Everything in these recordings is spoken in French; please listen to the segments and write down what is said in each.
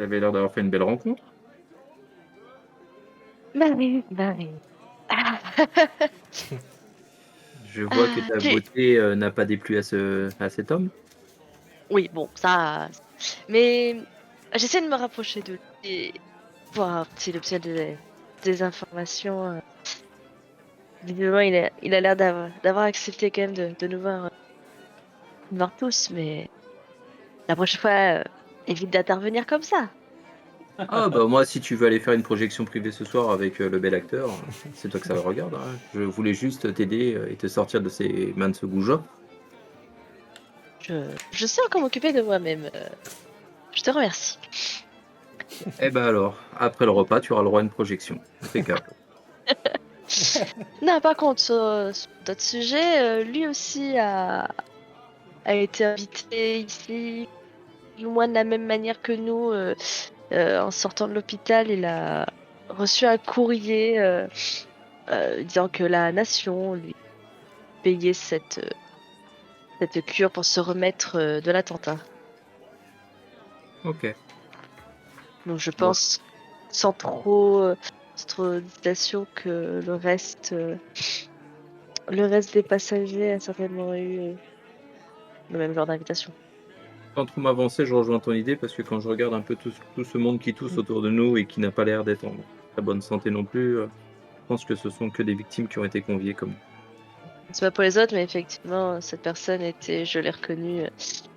Elle avait l'air d'avoir fait une belle rencontre. Bah oui, bah oui. Ah, Je vois que ta j'ai beauté, n'a pas déplu à cet homme. oui, bon, ça mais j'essaie de me rapprocher de lui et voir s'il obtient des informations, visiblement il a l'air d'avoir accepté quand même de nous voir tous, mais la prochaine fois, évite d'intervenir comme ça. Ah bah, moi, si tu veux aller faire une projection privée ce soir avec, le bel acteur, c'est toi que ça regarde, hein. Je voulais juste t'aider, et te sortir de ces mains de ce goujat. Je sais encore m'occuper de moi-même, je te remercie. Eh ben alors, après le repas, tu auras le droit à une projection. Impeccable. Non, par contre, sur d'autres sujets, lui aussi a été invité ici, plus ou moins de la même manière que nous, en sortant de l'hôpital, il a reçu un courrier, disant que la nation lui payait cette cure pour se remettre, de l'attentat. OK. Donc je Bon, pense, sans trop d'hésitation, que le reste des passagers a certainement eu, le même genre d'invitation. sans trop m'avancer, je rejoins ton idée parce que quand je regarde un peu tout ce monde qui tousse Mmh. autour de nous et qui n'a pas l'air d'être en très bonne santé non plus, je pense que ce sont que des victimes qui ont été conviées comme C'est pas pour les autres, mais effectivement, cette personne était, je l'ai reconnue,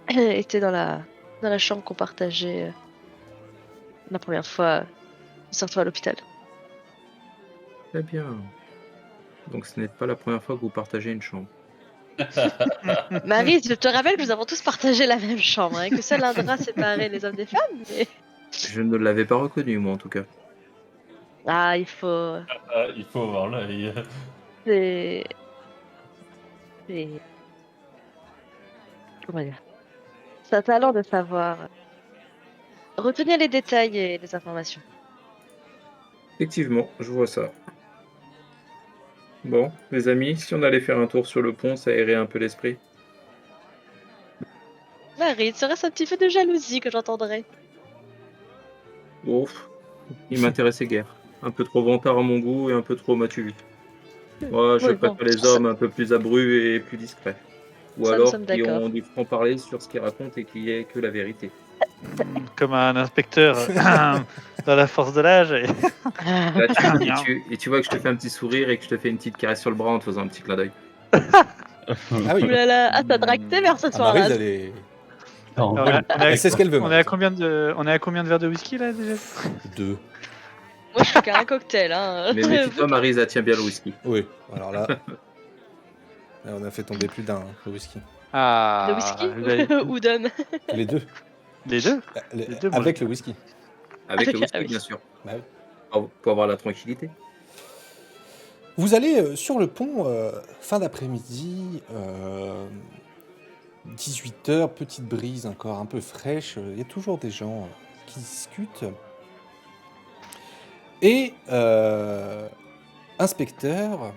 était dans la chambre qu'on partageait, la première fois, en sortant à l'hôpital. très bien. Donc ce n'est pas la première fois que vous partagez une chambre. Marie, je te rappelle que nous avons tous partagé la même chambre, hein, que seul un drap séparait les hommes des femmes, mais Je ne l'avais pas reconnu moi en tout cas. ah, il faut Ah, il faut avoir l'œil. c'est c'est comment dire? C'est un talent de savoir retenir les détails et les informations. Effectivement, je vois ça. Bon, les amis, si on allait faire un tour sur le pont, ça aérait un peu l'esprit. Marie, serait-ce un petit peu de jalousie que j'entendrais? Ouf, il m'intéressait guère. Un peu trop vantard à mon goût et un peu trop m'as-tu vu. Moi, je Oui, bon, préfère les hommes un peu plus abrus et plus discrets. Ou ça nous alors sommes qui ont d'accord. du franc-parler sur ce qu'ils racontent et qui est que la vérité. Comme un inspecteur dans la force de l'âge. Là, tu vois que je te fais un petit sourire et que je te fais une petite caresse sur le bras en te faisant un petit clin d'œil. Ah oui. Ouh là là, ah ça drague sévère ce Ah, Maryse, soir-là. elle est. Non, On a, on a- Elle sait ce qu'elle veut, on est à Maryse. combien de verres de whisky là déjà? 2. Moi je suis qu'à un cocktail, hein. Mais méfie-toi, Maryse, elle tient bien le whisky. Oui, alors là, on a fait tomber plus d'un, le whisky. De Ah, whisky vous avez- ou d'homme? Les deux. les deux? Les- Les deux, moi, avec je- le whisky. Avec le Ah whisky, oui. bien sûr. Bah oui. Pour avoir la tranquillité. Vous allez sur le pont, fin d'après-midi, 18h, petite brise encore un peu fraîche. Il y a toujours des gens qui discutent. Et inspecteur,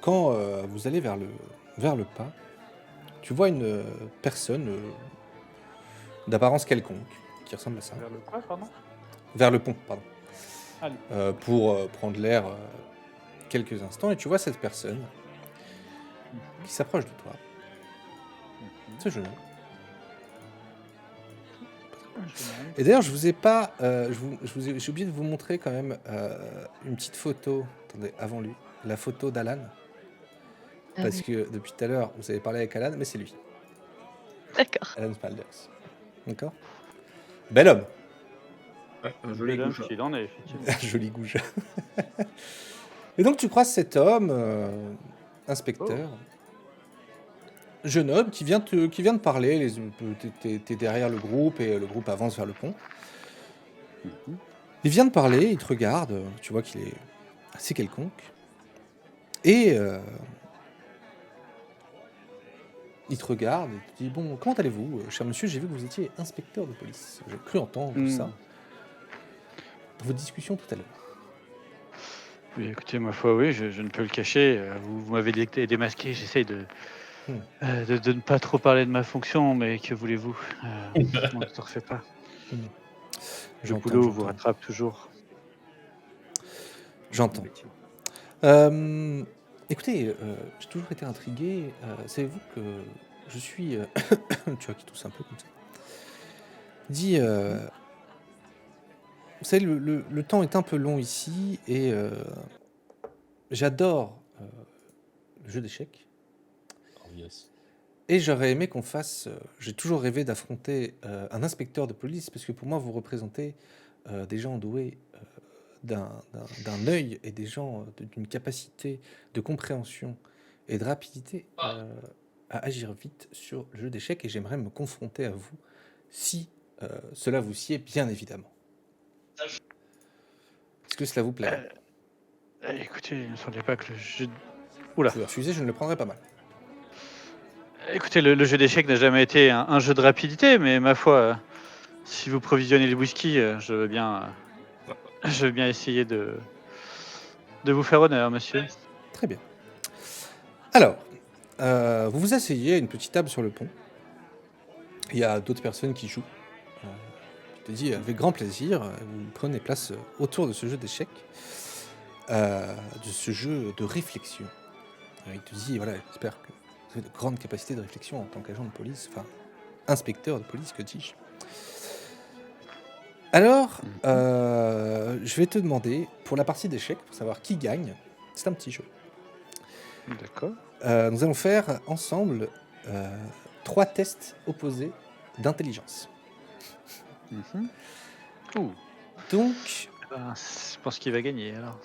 quand vous allez vers le pas, tu vois une personne d'apparence quelconque qui ressemble à ça. Vers le quoi, pardon? Vers le pont, pardon. Allez. Pour prendre l'air quelques instants. Et tu vois cette personne qui s'approche de toi. Ce jeune homme. Et d'ailleurs, je vous ai pas, j'ai oublié de vous montrer quand même une petite photo. Attendez, avant lui, la photo d'Alan, Ah parce oui. que depuis tout à l'heure, vous avez parlé avec Alan, mais c'est lui, D'accord. Alan Spalders. D'accord. Bel homme, Ouais, un joli Bel homme goujat. qu'il en est, effectivement. joli gouge. Et donc tu croises cet homme, inspecteur, jeune homme qui vient de parler. T'es derrière le groupe et le groupe avance vers le pont. Il vient de parler, il te regarde, tu vois qu'il est assez quelconque. Et il te regarde et te dit: Bon, comment allez-vous, cher monsieur? J'ai vu que vous étiez inspecteur de police. J'ai cru entendre ça dans votre discussion tout à l'heure. Oui, écoutez, ma foi, oui, je ne peux le cacher. Vous m'avez démasqué, j'essaye de ne pas trop parler de ma fonction, mais que voulez-vous? On ne se refait pas. Le J'entends, boulot vous j'entends. rattrape toujours. J'entends. Écoutez, j'ai toujours été intrigué. Savez-vous que je suis... tu vois, qui tousse un peu comme ça. Dit, vous savez, le temps est un peu long ici et j'adore le jeu d'échecs. Oh, yes. Et j'aurais aimé qu'on fasse... j'ai toujours rêvé d'affronter un inspecteur de police parce que pour moi, vous représentez des gens doués d'un œil et des gens d'une capacité de compréhension et de rapidité à agir vite sur le jeu d'échecs et j'aimerais me confronter à vous si cela vous sied, bien évidemment. Est-ce que cela vous plaît? Écoutez, il ne semblait pas que le jeu... Vous Oula. pouvez refuser, je ne le prendrai pas mal. Écoutez, le jeu d'échecs n'a jamais été un jeu de rapidité, mais ma foi, si vous provisionnez le whisky, je veux bien essayer de vous faire honneur, monsieur. Très bien. Alors, vous vous asseyez à une petite table sur le pont. Il y a d'autres personnes qui jouent. Je te dis avec grand plaisir, vous prenez place autour de ce jeu d'échecs, de ce jeu de réflexion. Il te dit, voilà, j'espère que vous avez de grandes capacités de réflexion en tant qu'agent de police, enfin, inspecteur de police, que dis-je. Alors, je vais te demander, pour la partie d'échecs, pour savoir qui gagne, c'est un petit jeu. D'accord. Nous allons faire ensemble 3 tests opposés d'intelligence. Mhm. Ouh. Donc, Je pense qu'il va gagner, alors.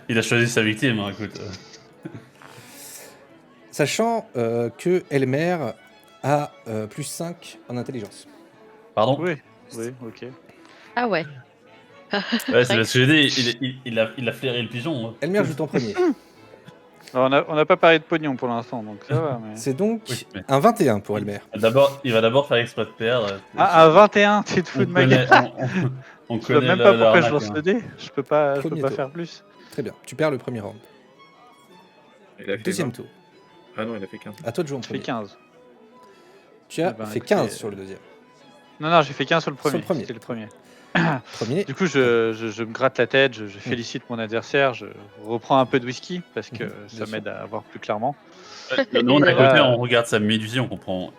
Il a choisi sa victime, hein, écoute. sachant que Elmer a plus 5 en intelligence. Pardon? Oui, ok. Ah ouais. Ouais, c'est parce que j'ai dit, il a flairé le pigeon. Hein. Elmer joue en premier. Alors, on n'a pas parlé de pognon pour l'instant, donc ça va. Mais... C'est donc Oui, mais- un 21 pour Elmer. Il va d'abord faire exprès de perdre. Ah, à 21, tu te fous On de ma gueule. connaît, on Je vois connaît même pas pourquoi je l'arnaque, lance hein. le dé. Je peux pas Premier tour. faire plus. Très bien. Tu perds le premier round. Il a fait Deuxième 20. tour. Ah non, il a fait 15. À toi de jouer en Je fais premier. 15. Tu as Eh ben, fait écoutez, 15 sur le deuxième. Non, j'ai fait 15 sur le premier. Sur le premier. C'était le premier. Premier. Du coup, je me gratte la tête, je félicite mon adversaire, je reprends un peu de whisky parce que Mhm, ça bien m'aide à voir plus clairement. Nous, on est à Et là- côté, on regarde sa minutie, on comprend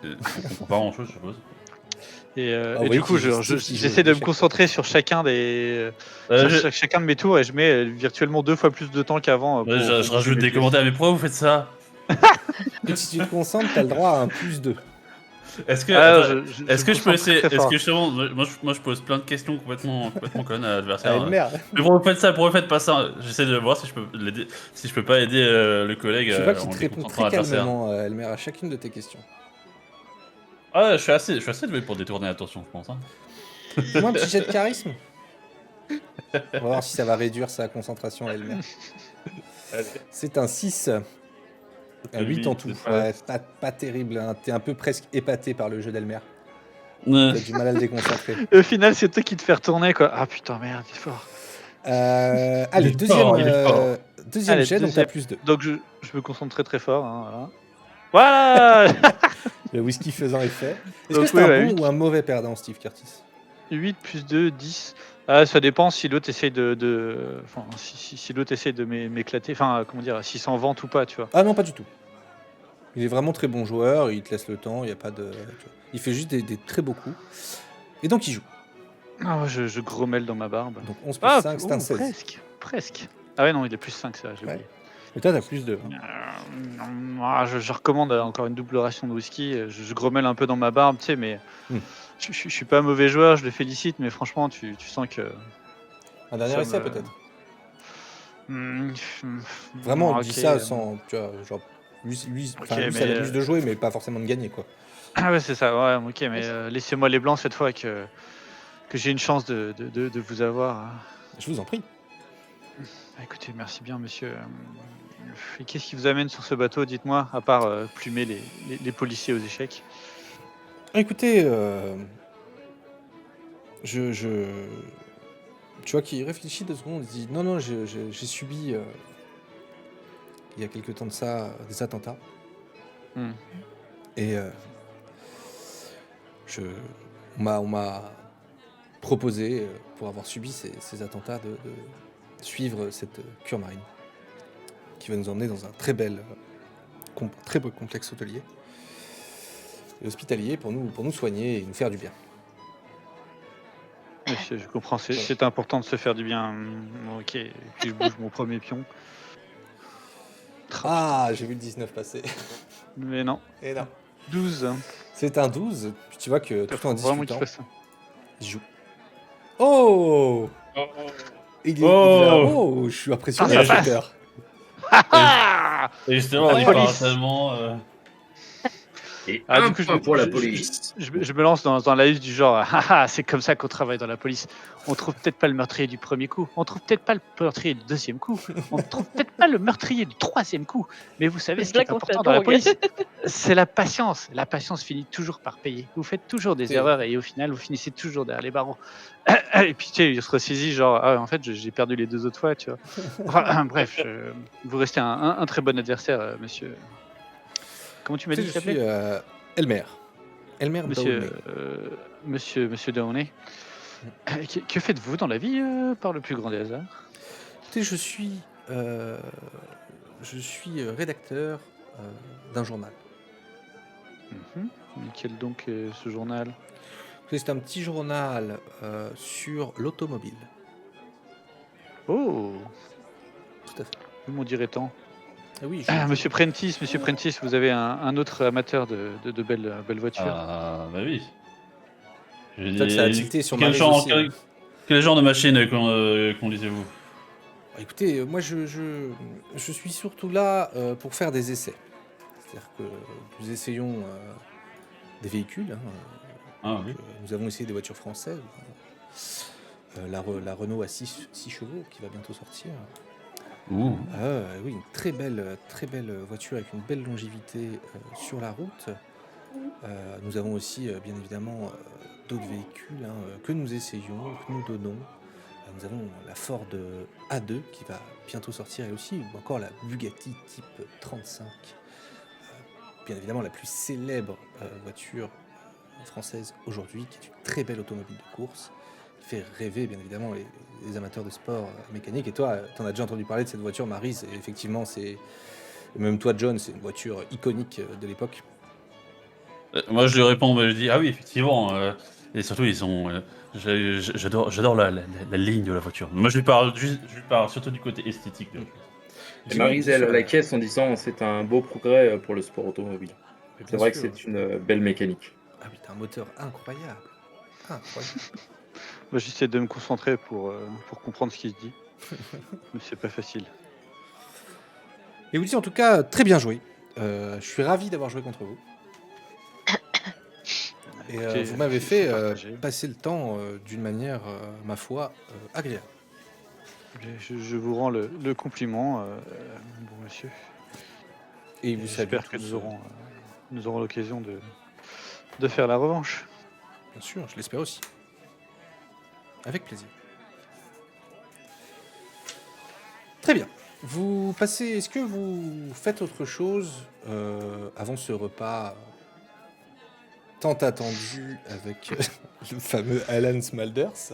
pas grand chose, je suppose. Et, Ah et oui, du coup, qui joue Steve, qui joue j'essaie de me l'échec. concentrer sur chacun chacun de mes tours et je mets virtuellement 2 fois plus de temps qu'avant. Ouais, je rajoute des commentaires, mais pourquoi vous faites ça? Et si tu te concentres, tu as le droit à un plus 2. Est-ce que, Ah, attends, est-ce que je peux essayer? très Est-ce fort. que justement, moi je pose plein de questions complètement connes à l'adversaire. Elmer, Mais pourquoi vous faites ça? Pourquoi vous faites pas ça? J'essaie de voir si je peux l'aider, si je peux pas aider le collègue tu vois qu'il en te répond déconcentrant très l'adversaire. calmement, Elmer, à chacune de tes questions. Ah, je suis assez doué pour détourner l'attention, je pense. Hein. Fais-moi un petit jet de charisme. On va voir si ça va réduire sa concentration à Elmer. C'est un 6. Un 8 en tout. Ouais, pas terrible. Hein. T'es un peu presque épaté par le jeu d'Elmer. T'as du mal à le déconcentrer. Au final, c'est toi qui te fais retourner quoi. Ah putain, merde, il est fort. Allez, Il est deuxième, fort, il est fort. deuxième Allez, jet, donc deuxième. t'as plus 2. Donc je me concentre très fort. Hein, voilà. Le whisky faisant effet. Est-ce Donc que c'est oui, un ouais, bon 8. ou un mauvais perdant, Steve Curtis? 8 plus 2, 10. Ah, ça dépend si l'autre essaye enfin, si l'autre essaye de m'éclater. Enfin, comment dire, s'il s'en vante ou pas, tu vois. Ah non, pas du tout. Il est vraiment très bon joueur, il te laisse le temps, il y a pas de... Il fait juste des très beaux coups. Et donc il joue. Ah, je grommelle dans ma barbe. Donc 11 plus 5, c'est un 16. Presque. Ah ouais, non, il est plus 5, ça, j'ai Ouais. oublié. Et toi, t'as plus 2. Je recommande encore une double ration de whisky. Je grommelle un peu dans ma barbe, tu sais, mais je suis pas un mauvais joueur, je le félicite, mais franchement, tu sens que... Un dernier Ça essai me- peut-être. Vraiment, Vraiment, on dit ça sans... Tu vois, genre... Lui, Ok, ça mais, l'amuse de jouer, mais pas forcément de gagner, quoi. Ah ouais, c'est ça, ouais, ok, mais laissez-moi les blancs cette fois que j'ai une chance de vous avoir. Hein. Je vous en prie. Écoutez, merci bien, monsieur. Et qu'est-ce qui vous amène sur ce bateau, dites-moi, à part plumer les policiers aux échecs? Écoutez, tu vois qu'il réfléchit 2 secondes, il dit non, j'ai subi il y a quelque temps de ça des attentats Hmm. et on m'a proposé, pour avoir subi ces attentats, de suivre cette cure marine qui va nous emmener dans un très très beau complexe hôtelier et hospitalier pour nous soigner et nous faire du bien. Monsieur, je comprends, c'est important de se faire du bien. Ok, et puis je bouge mon premier pion. Ah, j'ai vu le 19 passer. Mais non, Et non. 12. C'est un 12, puis tu vois que tout en Faut vraiment qu'il discutant, fasse ça. il joue. Oh, il est là. Oh, je suis impressionné, Ah, j'ai ça peur. Et justement, La on y police. parle tellement. Et Ah, un du coup, point pour la police. je me lance dans la liste du genre, ah, c'est comme ça qu'on travaille dans la police. On trouve peut-être pas le meurtrier du premier coup, on trouve peut-être pas le meurtrier du deuxième coup, on trouve peut-être pas le meurtrier du troisième coup. Mais vous savez, C'est ce qui là est qu'on fait important dans la dingue. police, c'est la patience. La patience finit toujours par payer. Vous faites toujours des C'est- erreurs et au final, vous finissez toujours derrière les barreaux. Et puis, tu sais, il se ressaisit, genre, ah, en fait, j'ai perdu les 2 autres fois, tu vois. Enfin, bref, vous restez un très bon adversaire, monsieur. Comment tu m'as Tu dit sais, qu'il je suis s'appelait Elmer. Elmer Downey. Monsieur Downey. Que faites-vous dans la vie, par le plus grand des hasards? Tu sais, je suis rédacteur d'un journal. Mhm. Mais quel donc ce journal? C'est un petit journal sur l'automobile. Oh, Tout à fait. vous m'en direz tant. Ah oui, Monsieur Prentice, vous avez un autre amateur de belles voitures. Ah, bah oui. Je C'est vrai que ça a tilté sur Maryse genre, aussi. quel genre de machine conduisez-vous? Écoutez, moi je suis surtout là pour faire des essais. C'est-à-dire que nous essayons des véhicules. Ah oui. Nous avons essayé des voitures françaises. La Renault à 6 chevaux qui va bientôt sortir. Ouh. Oui, une très belle voiture avec une belle longévité sur la route. Nous avons aussi bien évidemment d'autres véhicules que nous essayons, que nous donnons. Nous avons la Ford A2 qui va bientôt sortir et aussi, ou encore la Bugatti type 35. Bien évidemment la plus célèbre voiture française aujourd'hui, qui est une très belle automobile de course, qui fait rêver bien évidemment les amateurs de sport mécanique. Et toi, tu en as déjà entendu parler de cette voiture, Maryse, et effectivement, et même toi, John, c'est une voiture iconique de l'époque. Moi, je lui réponds, je dis, ah oui, effectivement. Et surtout, ils ont. J'adore la ligne de la voiture. Moi, je lui parle surtout du côté esthétique de la chose. Et Maryse, elle a la caisse en disant c'est un beau progrès pour le sport automobile. C'est vrai que c'est une belle mécanique. Ah oui, t'as un moteur incroyable. Incroyable. Moi, j'essaie de me concentrer pour comprendre ce qui se dit. Mais c'est pas facile. Et vous dites en tout cas, très bien joué. Je suis ravi d'avoir joué contre vous. Et Écoutez, vous m'avez c'est fait partagé. passer le temps d'une manière, ma foi, agréable. Je vous rends le compliment, bon monsieur. Et vous savez J'espère que nous aurons l'occasion de faire la revanche. Bien sûr, je l'espère aussi. Avec plaisir. Très bien. Vous passez. Est-ce que vous faites autre chose avant ce repas tant attendu avec le fameux Alan Smulders?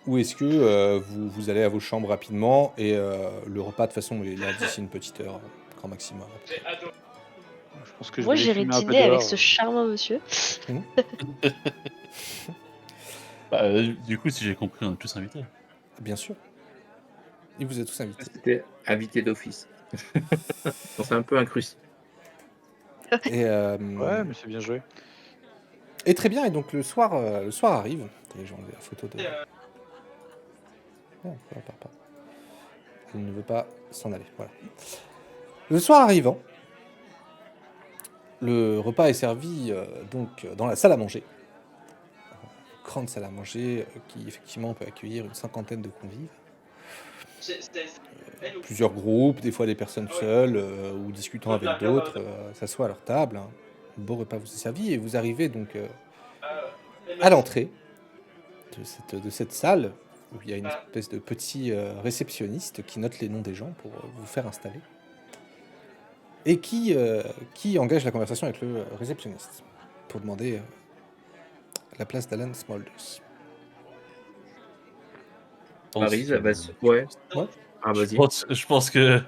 Ou est-ce que vous allez à vos chambres rapidement et le repas de toute façon est là d'ici une petite heure, grand maximum. Je pense que je Moi, vais j'irai fumer un peu dîner avec dehors. ce charmant monsieur. Du coup, si j'ai compris, on est tous invités. Bien sûr. Et vous êtes tous invités. C'était invité d'office. C'est un peu incrusté. Et, Ouais, mais c'est bien joué. et très bien, et donc le soir arrive. Attendez, j'ai enlevé la photo de... Non, ça part pas. Il ne veut pas s'en aller, voilà. Le soir arrivant, le repas est servi donc dans la salle à manger. Grande salle à manger qui effectivement peut accueillir une 50aine de convives. Plusieurs groupes, des fois des personnes seules ou discutant avec d'autres, s'assoient à leur table. Un beau repas vous est servi et vous arrivez donc à l'entrée de cette salle où il y a une espèce de petit réceptionniste qui note les noms des gens pour vous faire installer et qui engage la conversation avec le réceptionniste pour demander à la place d'Alan Smulders. Maryse, elle va se... Ouais. Ouais. Ah, vas-y. Je pense que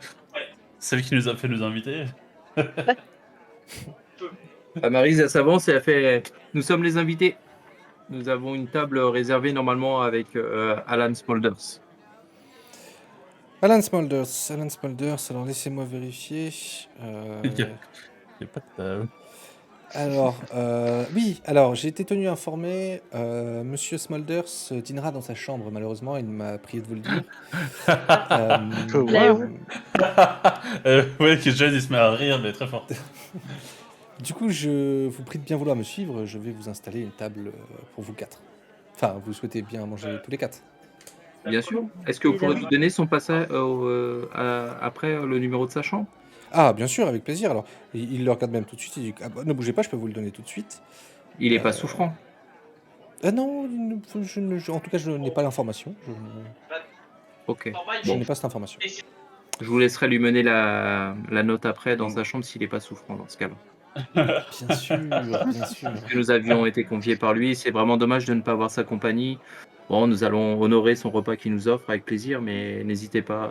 celle qui nous a fait nous inviter. Ah, Maryse, elle s'avance et elle fait nous sommes les invités. Nous avons une table réservée normalement avec Alan Smulders. Alan Smulders, alors laissez-moi vérifier. Il y a pas de table. Alors, oui, alors j'ai été tenu informé, Monsieur Smulders dînera dans sa chambre, malheureusement, il m'a prié de vous le dire. Là où Ouais, que John il se met à rire, mais très fort. Du coup, je vous prie de bien vouloir me suivre, je vais vous installer une table pour vous quatre. Enfin, vous souhaitez bien manger tous les quatre. Bien sûr. Est-ce que vous pourrez Évidemment. nous donner son passage après le numéro de sa chambre? Ah, bien sûr, avec plaisir. Alors, il le regarde même tout de suite, il dit ah, bah, ne bougez pas, je peux vous le donner tout de suite. Il est pas souffrant. Ah non, en tout cas, je n'ai pas l'information. Ok. Je Bon, n'ai pas cette information. je vous laisserai lui mener la note après dans sa chambre s'il est pas souffrant dans ce cas-là. Bien sûr, bien sûr. Que nous avions été conviés par lui. C'est vraiment dommage de ne pas avoir sa compagnie. Bon, nous allons honorer son repas qu'il nous offre avec plaisir, mais n'hésitez pas,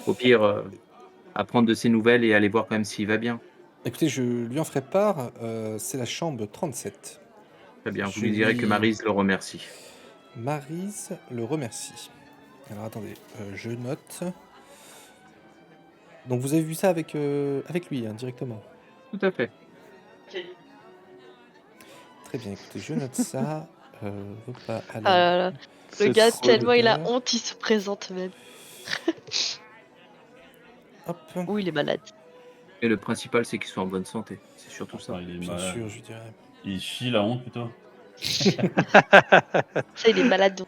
au pire, à prendre de ses nouvelles et aller voir quand même s'il va bien. Écoutez, je lui en ferai part, c'est la chambre 37. Très bien, vous Je lui direz que lui- Maryse le remercie. Maryse le remercie. Alors attendez, je note. Donc vous avez vu ça avec lui, hein, directement. Tout à fait. Très bien, écoutez, je note ça. Repas à Ah la... là là. C'est Le gars, trop tellement il a d'odeur. honte, il se présente même. Hop, Ou il est malade. Et le principal, c'est qu'il soit en bonne santé. C'est surtout ça. Il est bien malade. sûr, je dirais. Il chie la honte plutôt. Ça, il est malade. Donc.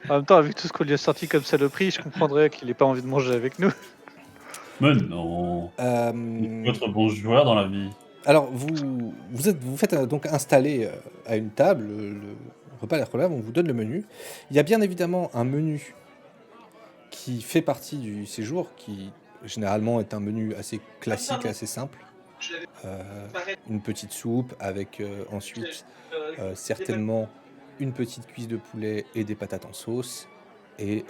En même temps, avec tout ce qu'on lui a sorti comme saloperie, je comprendrais qu'il ait pas envie de manger avec nous. Mais non. Votre bon joueur dans la vie. Alors, vous faites donc installer à une table le repas à l'air relève, on vous donne le menu. Il y a bien évidemment un menu qui fait partie du séjour, qui généralement est un menu assez classique, assez simple. Une petite soupe avec ensuite certainement une petite cuisse de poulet et des patates en sauce. Et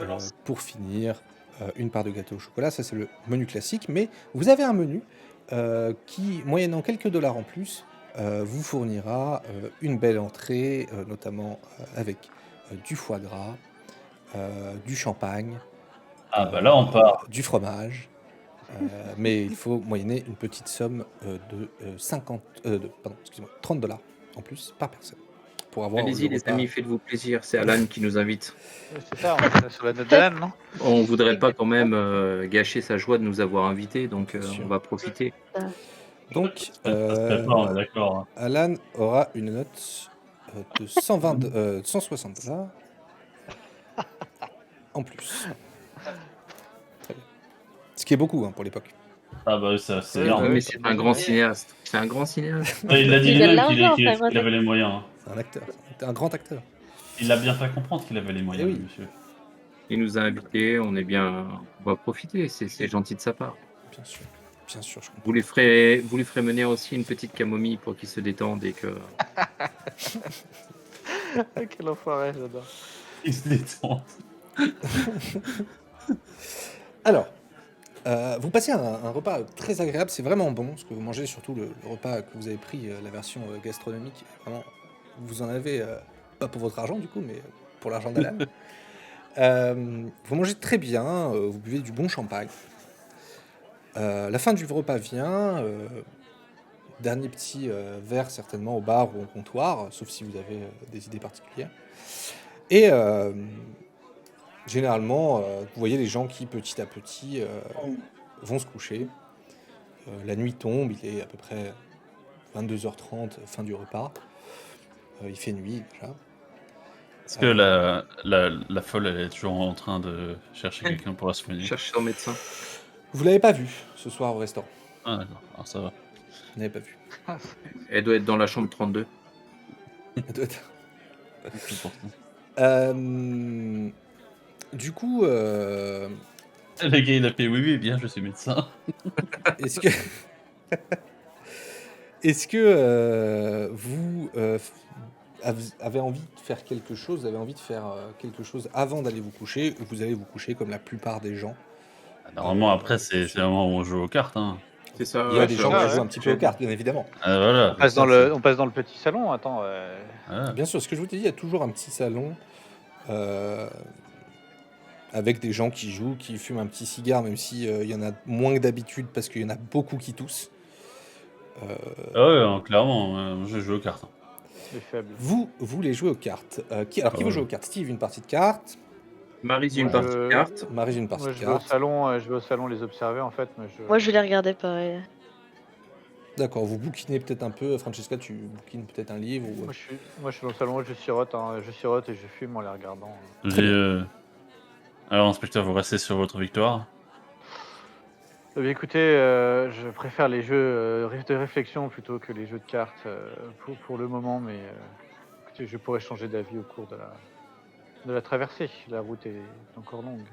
pour finir, une part de gâteau au chocolat. Ça, c'est le menu classique. Mais vous avez un menu qui, moyennant quelques dollars en plus, vous fournira une belle entrée, notamment avec du foie gras, du champagne, Ah bah là on part. du fromage. Mais il faut moyenner une petite somme de 30 dollars en plus par personne pour avoir Allez-y, le les repas. amis, faites-vous plaisir. C'est Alan qui nous invite. C'est ça, on est sur la note d'Alan, non? On voudrait pas quand même gâcher sa joie de nous avoir invités, donc Bien sûr. on va profiter. Donc, Ça se fait pas, on est d'accord. Hein. Alan aura une note de 160 dollars en plus. Très bien. Ce qui est beaucoup hein, pour l'époque. Ah bah ça c'est Ouais, énorme. mais c'est un grand cinéaste. C'est un grand cinéaste. Ouais, il l'a dit Il a de lui-même l'argent, qu'il frère, avait les moyens. Hein. C'est un acteur, c'est un grand acteur. Il a bien fait comprendre qu'il avait les moyens, Eh oui. monsieur. Il nous a invités, on est bien, on va profiter. C'est gentil de sa part. Bien sûr, je comprends. Vous lui ferez mener aussi une petite camomille pour qu'il se détende et que. Quel enfoiré, j'adore. Il se détend. Alors, vous passez un repas très agréable, c'est vraiment bon ce que vous mangez, surtout le repas que vous avez pris, la version gastronomique. Vraiment, vous en avez, pas pour votre argent du coup, mais pour l'argent d'Alan. Vous mangez très bien, vous buvez du bon champagne. La fin du repas vient, dernier petit verre certainement au bar ou au comptoir, sauf si vous avez des idées particulières. Et généralement, vous voyez les gens qui petit à petit vont se coucher. La nuit tombe, il est à peu près 22h30, fin du repas. Il fait nuit déjà. Est-ce que la folle elle est toujours en train de chercher quelqu'un pour la soigner? Cherche son médecin. Vous l'avez pas vu ce soir au restaurant. Ah d'accord, alors ça va. Vous n'avez pas vu. Elle doit être dans la chambre 32. Elle doit être- C'est important. Du coup, Le gars il a fait oui bien je suis médecin. est-ce que est-ce que vous avez envie de faire quelque chose, avez envie de faire quelque chose avant d'aller vous coucher, ou vous allez vous coucher comme la plupart des gens. Normalement, après, c'est le moment où on joue aux cartes. Hein. C'est ça. Il y a ouais, des c'est gens ça, qui ouais. jouent un petit peu aux cartes, bien évidemment. Voilà. On passe, ça, dans c'est- on passe dans le petit salon, attends. voilà. Bien sûr, ce que je vous ai dit, il y a toujours un petit salon avec des gens qui jouent, qui fument un petit cigare, même si il y en a moins que d'habitude parce qu'il y en a beaucoup qui toussent. Ah ouais, hein, clairement, je joue aux cartes. Hein. Les faibles. Vous voulez jouer aux cartes. Qui Ah veut ouais. jouer aux cartes? Steve, une partie de cartes. Maryse, Moi, une partie de cartes. Maryse, une partie Moi, de je vais au cartes. salon, je vais au salon les observer en fait. Mais Moi, je vais les regarder pareil. D'accord, vous bouquinez peut-être un peu. Francesca, tu bouquines peut-être un livre ou... Moi, je suis au salon, je sirote et je fume en les regardant. Très Alors, inspecteur, vous restez sur votre victoire. Écoutez, je préfère les jeux de réflexion plutôt que les jeux de cartes pour le moment, mais écoutez, je pourrais changer d'avis au cours de la traversée. La route est encore longue.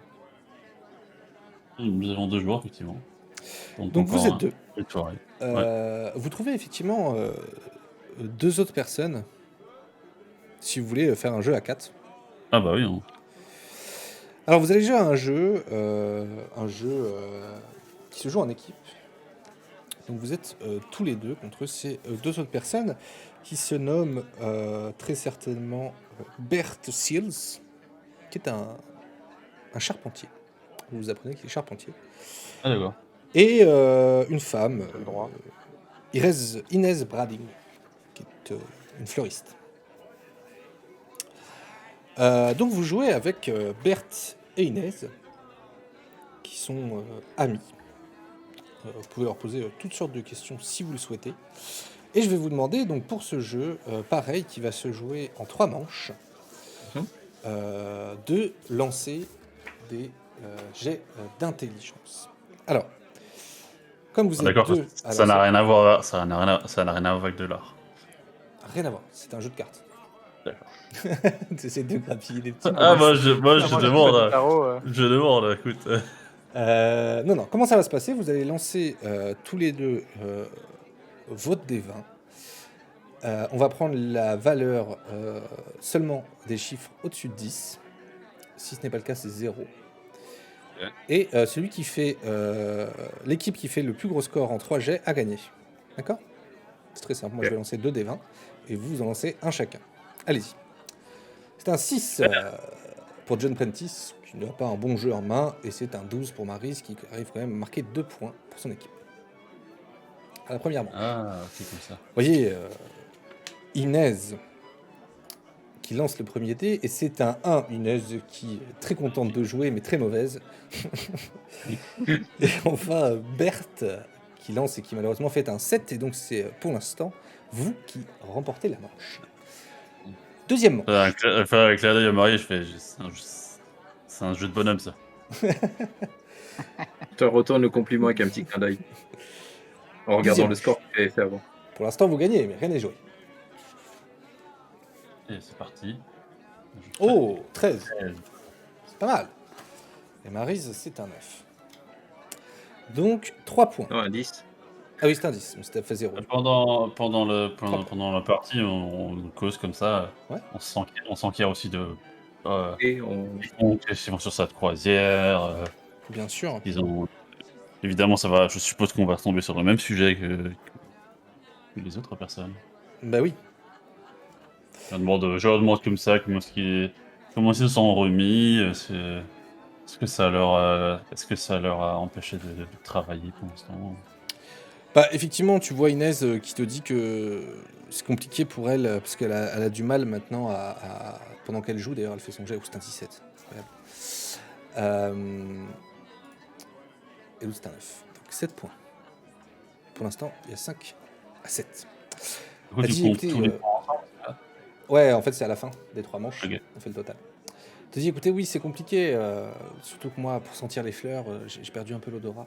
Nous avons 2 jours, effectivement. Donc vous êtes deux. Une soirée. Vous trouvez effectivement 2 autres personnes si vous voulez faire un jeu à 4. Ah bah oui. Hein. Alors vous allez jouer à un jeu qui se joue en équipe. Donc vous êtes tous les deux contre ces 2 autres personnes qui se nomment très certainement Bert Seals, qui est un charpentier. Vous apprenez qu'il est charpentier. Ah d'accord. Et une femme, J'ai le droit. Inès Brading, qui est une fleuriste. Donc vous jouez avec Berthe et Inès, qui sont amis. Vous pouvez leur poser toutes sortes de questions si vous le souhaitez. Et je vais vous demander, donc pour ce jeu, pareil, qui va se jouer en 3 manches, de lancer des jets d'intelligence. Alors, comme vous êtes D'accord, deux... ça n'a rien à voir, ça n'a rien à voir avec de l'art. Rien à voir, c'est un jeu de cartes. D'accord. Tu essaies de grappiller des petits... Ah moi je Moi, demande, fais du tarot, je demande, écoute. non, comment ça va se passer? Vous allez lancer tous les deux votre D20. On va prendre la valeur seulement des chiffres au-dessus de 10. Si ce n'est pas le cas, c'est 0. Et celui qui fait... l'équipe qui fait le plus gros score en 3 jets a gagné. D'accord? C'est très simple. Moi, je vais lancer 2 D20 et vous en lancez un chacun. Allez-y. C'est un 6 pour John Prentice, qui n'a pas un bon jeu en main, et c'est un 12 pour Maryse, qui arrive quand même à marquer 2 points pour son équipe. À la première manche. Ah, ok, comme ça. Vous voyez, Inès qui lance le premier dé, et c'est un 1, Inès qui est très contente de jouer, mais très mauvaise. Et enfin, Berthe qui lance et qui malheureusement fait un 7, et donc c'est pour l'instant vous qui remportez la manche. Deuxième manche. Avec un clin d'œil à Marie, je fais. C'est un jeu de bonhomme, ça. Je te retourne le compliment avec un petit clin d'œil. En regardant le score que tu avais fait avant. Pour l'instant, vous gagnez, mais rien n'est joué. Et c'est parti. Oh, 13. 13. C'est pas mal. Et Maryse, c'est un 9. Donc, 3 points. Non, un 10. Ah oui, c'est un 10, mais c'était fait 0. Pendant la partie, on cause comme ça. Ouais. On sent qu'il y a aussi de. Et on... Ils vont sur sa croisière. Bien sûr. Ils ont. Évidemment, ça va. Je suppose qu'on va tomber sur le même sujet que les autres personnes. Bah oui. Je leur demande comme ça comment ils se sont remis. Est-ce que ça leur a empêché de travailler pour l'instant? Bah, effectivement, tu vois Inès qui te dit que c'est compliqué pour elle, parce qu'elle a du mal maintenant pendant qu'elle joue, d'ailleurs, elle fait son jet, c'est un 17. Incroyable. Et l'autre, c'est un 9. Donc 7 points. Pour l'instant, il y a 5 à 7. Du coup, Elle tu dit, comptes écoutez, tous les points ensemble. Ouais, en fait, c'est à la fin des 3 manches. Ok. On fait le total. Je te dis, écoutez, oui, c'est compliqué. Surtout que moi, pour sentir les fleurs, j'ai perdu un peu l'odorat.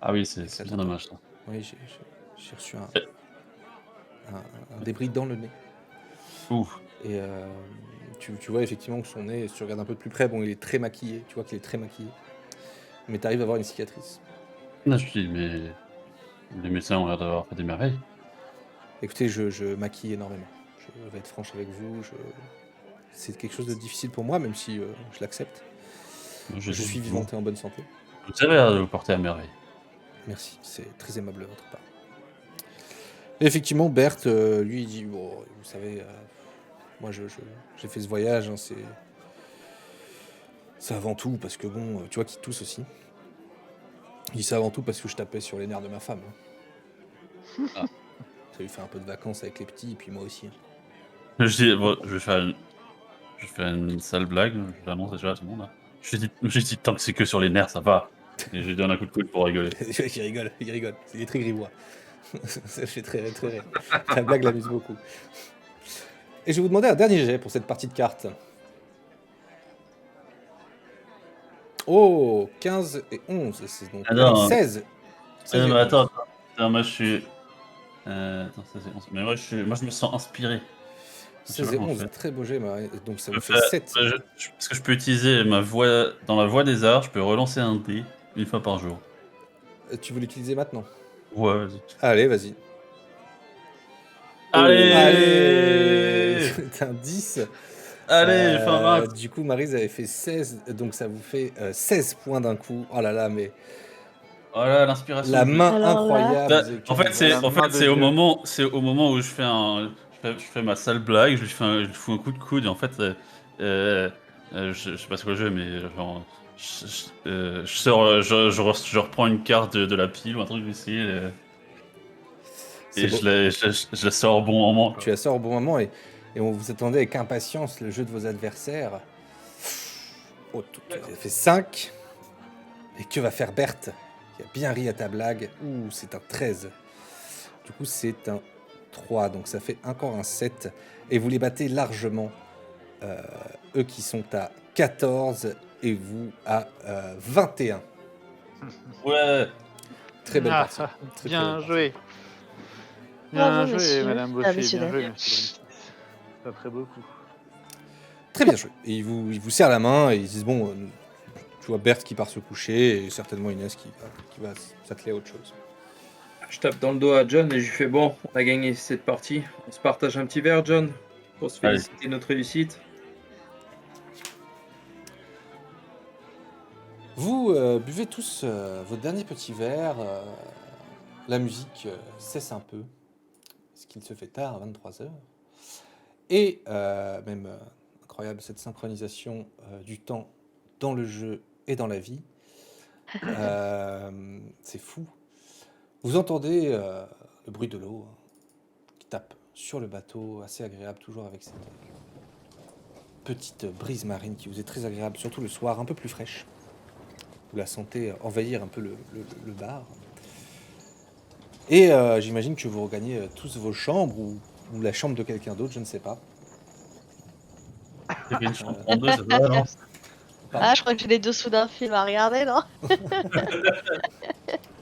Ah oui, c'est bien dommage ça. Oui, j'ai reçu un débris dans le nez. Ouf. Et tu vois effectivement que son nez, si tu regardes un peu de plus près, bon, il est très maquillé. Tu vois qu'il est très maquillé. Mais tu arrives à avoir une cicatrice. Là, je dis, mais les médecins ont l'air d'avoir fait des merveilles. Écoutez, je maquille énormément. je vais être franche avec vous. C'est quelque chose de difficile pour moi, même si je l'accepte. Je suis vivante et en bonne santé. Vous avez l'air de vous porter à merveille. Merci, c'est très aimable de votre part. Et effectivement, Berthe, lui, il dit bon, vous savez, moi, j'ai fait ce voyage, hein, c'est avant tout parce que bon, tu vois qu'il tousse aussi. Il dit c'est avant tout parce que je tapais sur les nerfs de ma femme. Hein. Ah. Ça lui fait un peu de vacances avec les petits, et puis moi aussi. Hein. Je dis, bon, je vais faire une sale blague, je l'annonce déjà à tout le monde. Hein. J'ai dit, tant que c'est que sur les nerfs, ça va. Et je lui donne un coup de coude pour rigoler. il rigole. Il est très grivois. Ça fait très rire. La blague l'amuse beaucoup. Et je vais vous demander un dernier jet pour cette partie de cartes. Oh, 15 et 11. C'est donc non. 16. Mais attends, moi je suis. Attends, ça c'est 11. Mais moi je me sens inspiré. 16 et 11, très beau jet, Marie. Donc ça Je vous fait fais- 7. Parce que je peux utiliser ma voix. Dans la voix des arts, je peux relancer un dé une fois par jour. Tu veux l'utiliser maintenant? Ouais, vas-y. Allez, vas-y. Allez C'est un 10. Allez, fin max. Du coup, Maryse avait fait 16, donc ça vous fait 16 points d'un coup. Oh là là, mais Voilà, l'inspiration. la main Alors là- incroyable. En fait, La main de c'est au Dieu. moment où je fais ma sale blague, je lui fous un coup de coude et en fait, je sais pas ce que je fais, mais genre, je sors, je reprends une carte de la pile ou un truc du style C'est et beau. je la sors au bon moment. Tu as ça au bon moment et on vous attendait avec impatience le jeu de vos adversaires. Oh, tu as fait 5. Et que va faire Berthe qui a bien ri à ta blague? Ouh, c'est un 13. Du coup, c'est un 3. Donc ça fait encore un 7. Et vous les battez largement. Eux qui sont à 14 et vous à 21. Ouais. Très belle Ah, partie. Très, bien très belle joué. Bravo, Bien joué, monsieur. Madame Ah, Bossuet, monsieur bien Dac. joué, monsieur Brinks. Pas très beaucoup. partie. Très bien joué. Et ils vous serrent la main et ils disent bon, tu vois Berthe qui part se coucher et certainement Inès qui va s'atteler à autre chose. Je tape dans le dos à John et je lui fais bon, on a gagné cette partie. On se partage un petit verre, John, pour se Allez. féliciter de notre réussite. Vous buvez tous votre dernier petit verre. La musique cesse un peu, ce qu'il se fait tard, à 23h. Et même incroyable cette synchronisation du temps dans le jeu et dans la vie. C'est fou. Vous entendez le bruit de l'eau qui tape sur le bateau, assez agréable, toujours avec cette petite brise marine qui vous est très agréable, surtout le soir, un peu plus fraîche. Vous la sentez envahir un peu le bar. Et j'imagine que vous regagnez tous vos chambres ou la chambre de quelqu'un d'autre, je ne sais pas. C'est une chambre 32, ça va, non? Ah, je crois que j'ai les dessous d'un film à regarder, non?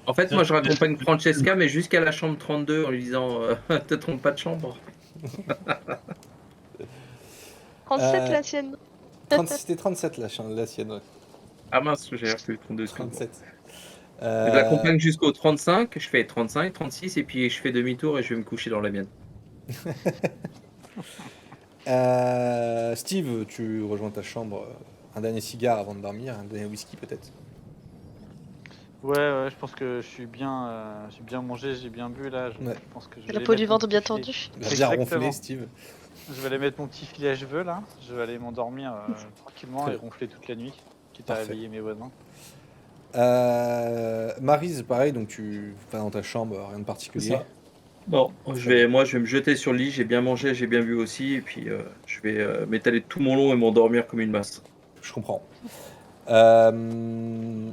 En fait, moi je raccompagne Francesca, mais jusqu'à la chambre 32 en lui disant te trompe pas de chambre. 37 la sienne. C'était 37 la sienne, ouais. Ah mince, j'ai repris le 32. 37. Je l'accompagne jusqu'au 35, je fais 35, 36 et puis je fais demi-tour et je vais me coucher dans la mienne. Steve, tu rejoins ta chambre. Un dernier cigare avant de dormir, un dernier whisky peut-être. Ouais, je pense que j'ai bien mangé, j'ai bien bu là. Je Ouais. pense que je vais La aller peau mettre du mon ventre bien petit filet. tendu. Il a bien Exactement. ronflé, Steve. Je vais aller mettre mon petit filet à cheveux là. Je vais aller m'endormir tranquillement Très et bien. ronfler toute la nuit, quitte à Parfait. réveiller mes voisins. Maryse, pareil, donc tu vas dans ta chambre, rien de particulier. ça. Bon, je vais me jeter sur le lit, j'ai bien mangé, j'ai bien bu aussi, et puis je vais m'étaler tout mon long et m'endormir comme une masse. Je comprends. On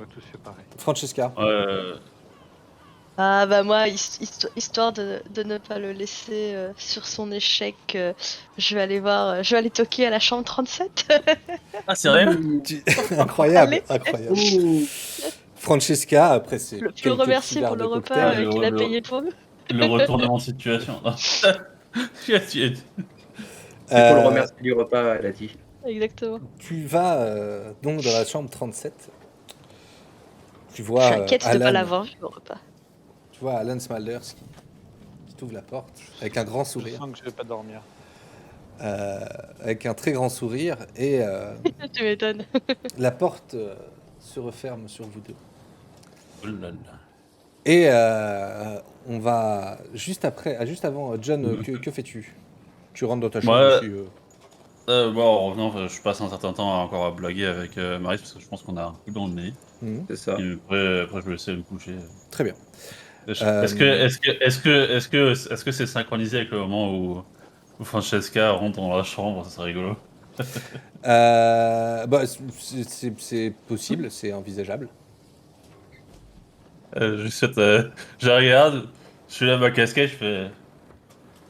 va tous fait pareil. Francesca, Ah bah moi, histoire de ne pas le laisser sur son échec, je vais aller voir, je vais aller toquer à la chambre 37. Ah, c'est vrai? incroyable, Allez. incroyable. Francesca, après c'est Je le remercie pour le repas cocktail. qu'il a Le- payé pour nous. Le retournement de situation. Tu as tué. C'est pour le remercier du repas, elle a dit. Exactement. Tu vas donc dans la chambre 37. Tu vois Je suis inquiète de ne pas Alan, l'avoir vu au repas. tu vois Alan Smalders qui t'ouvres la porte avec un grand Je sourire, sens que je vais pas dormir. avec un très grand sourire, et Tu m'étonnes. la porte se referme sur vous deux. Oh là là. Et on va juste avant, John, que fais-tu? Tu rentres dans ta chambre Ouais. aussi, Bon, en revenant, je passe un certain temps encore à blaguer avec Maris parce que je pense qu'on a un coup dans le nez. C'est ça. Et après, je vais essayer de me coucher. Très bien. Est-ce que c'est synchronisé avec le moment où Francesca rentre dans la chambre? Ça serait rigolo. Bah, c'est possible, c'est envisageable. Je regarde, je suis là ma casquette, je fais.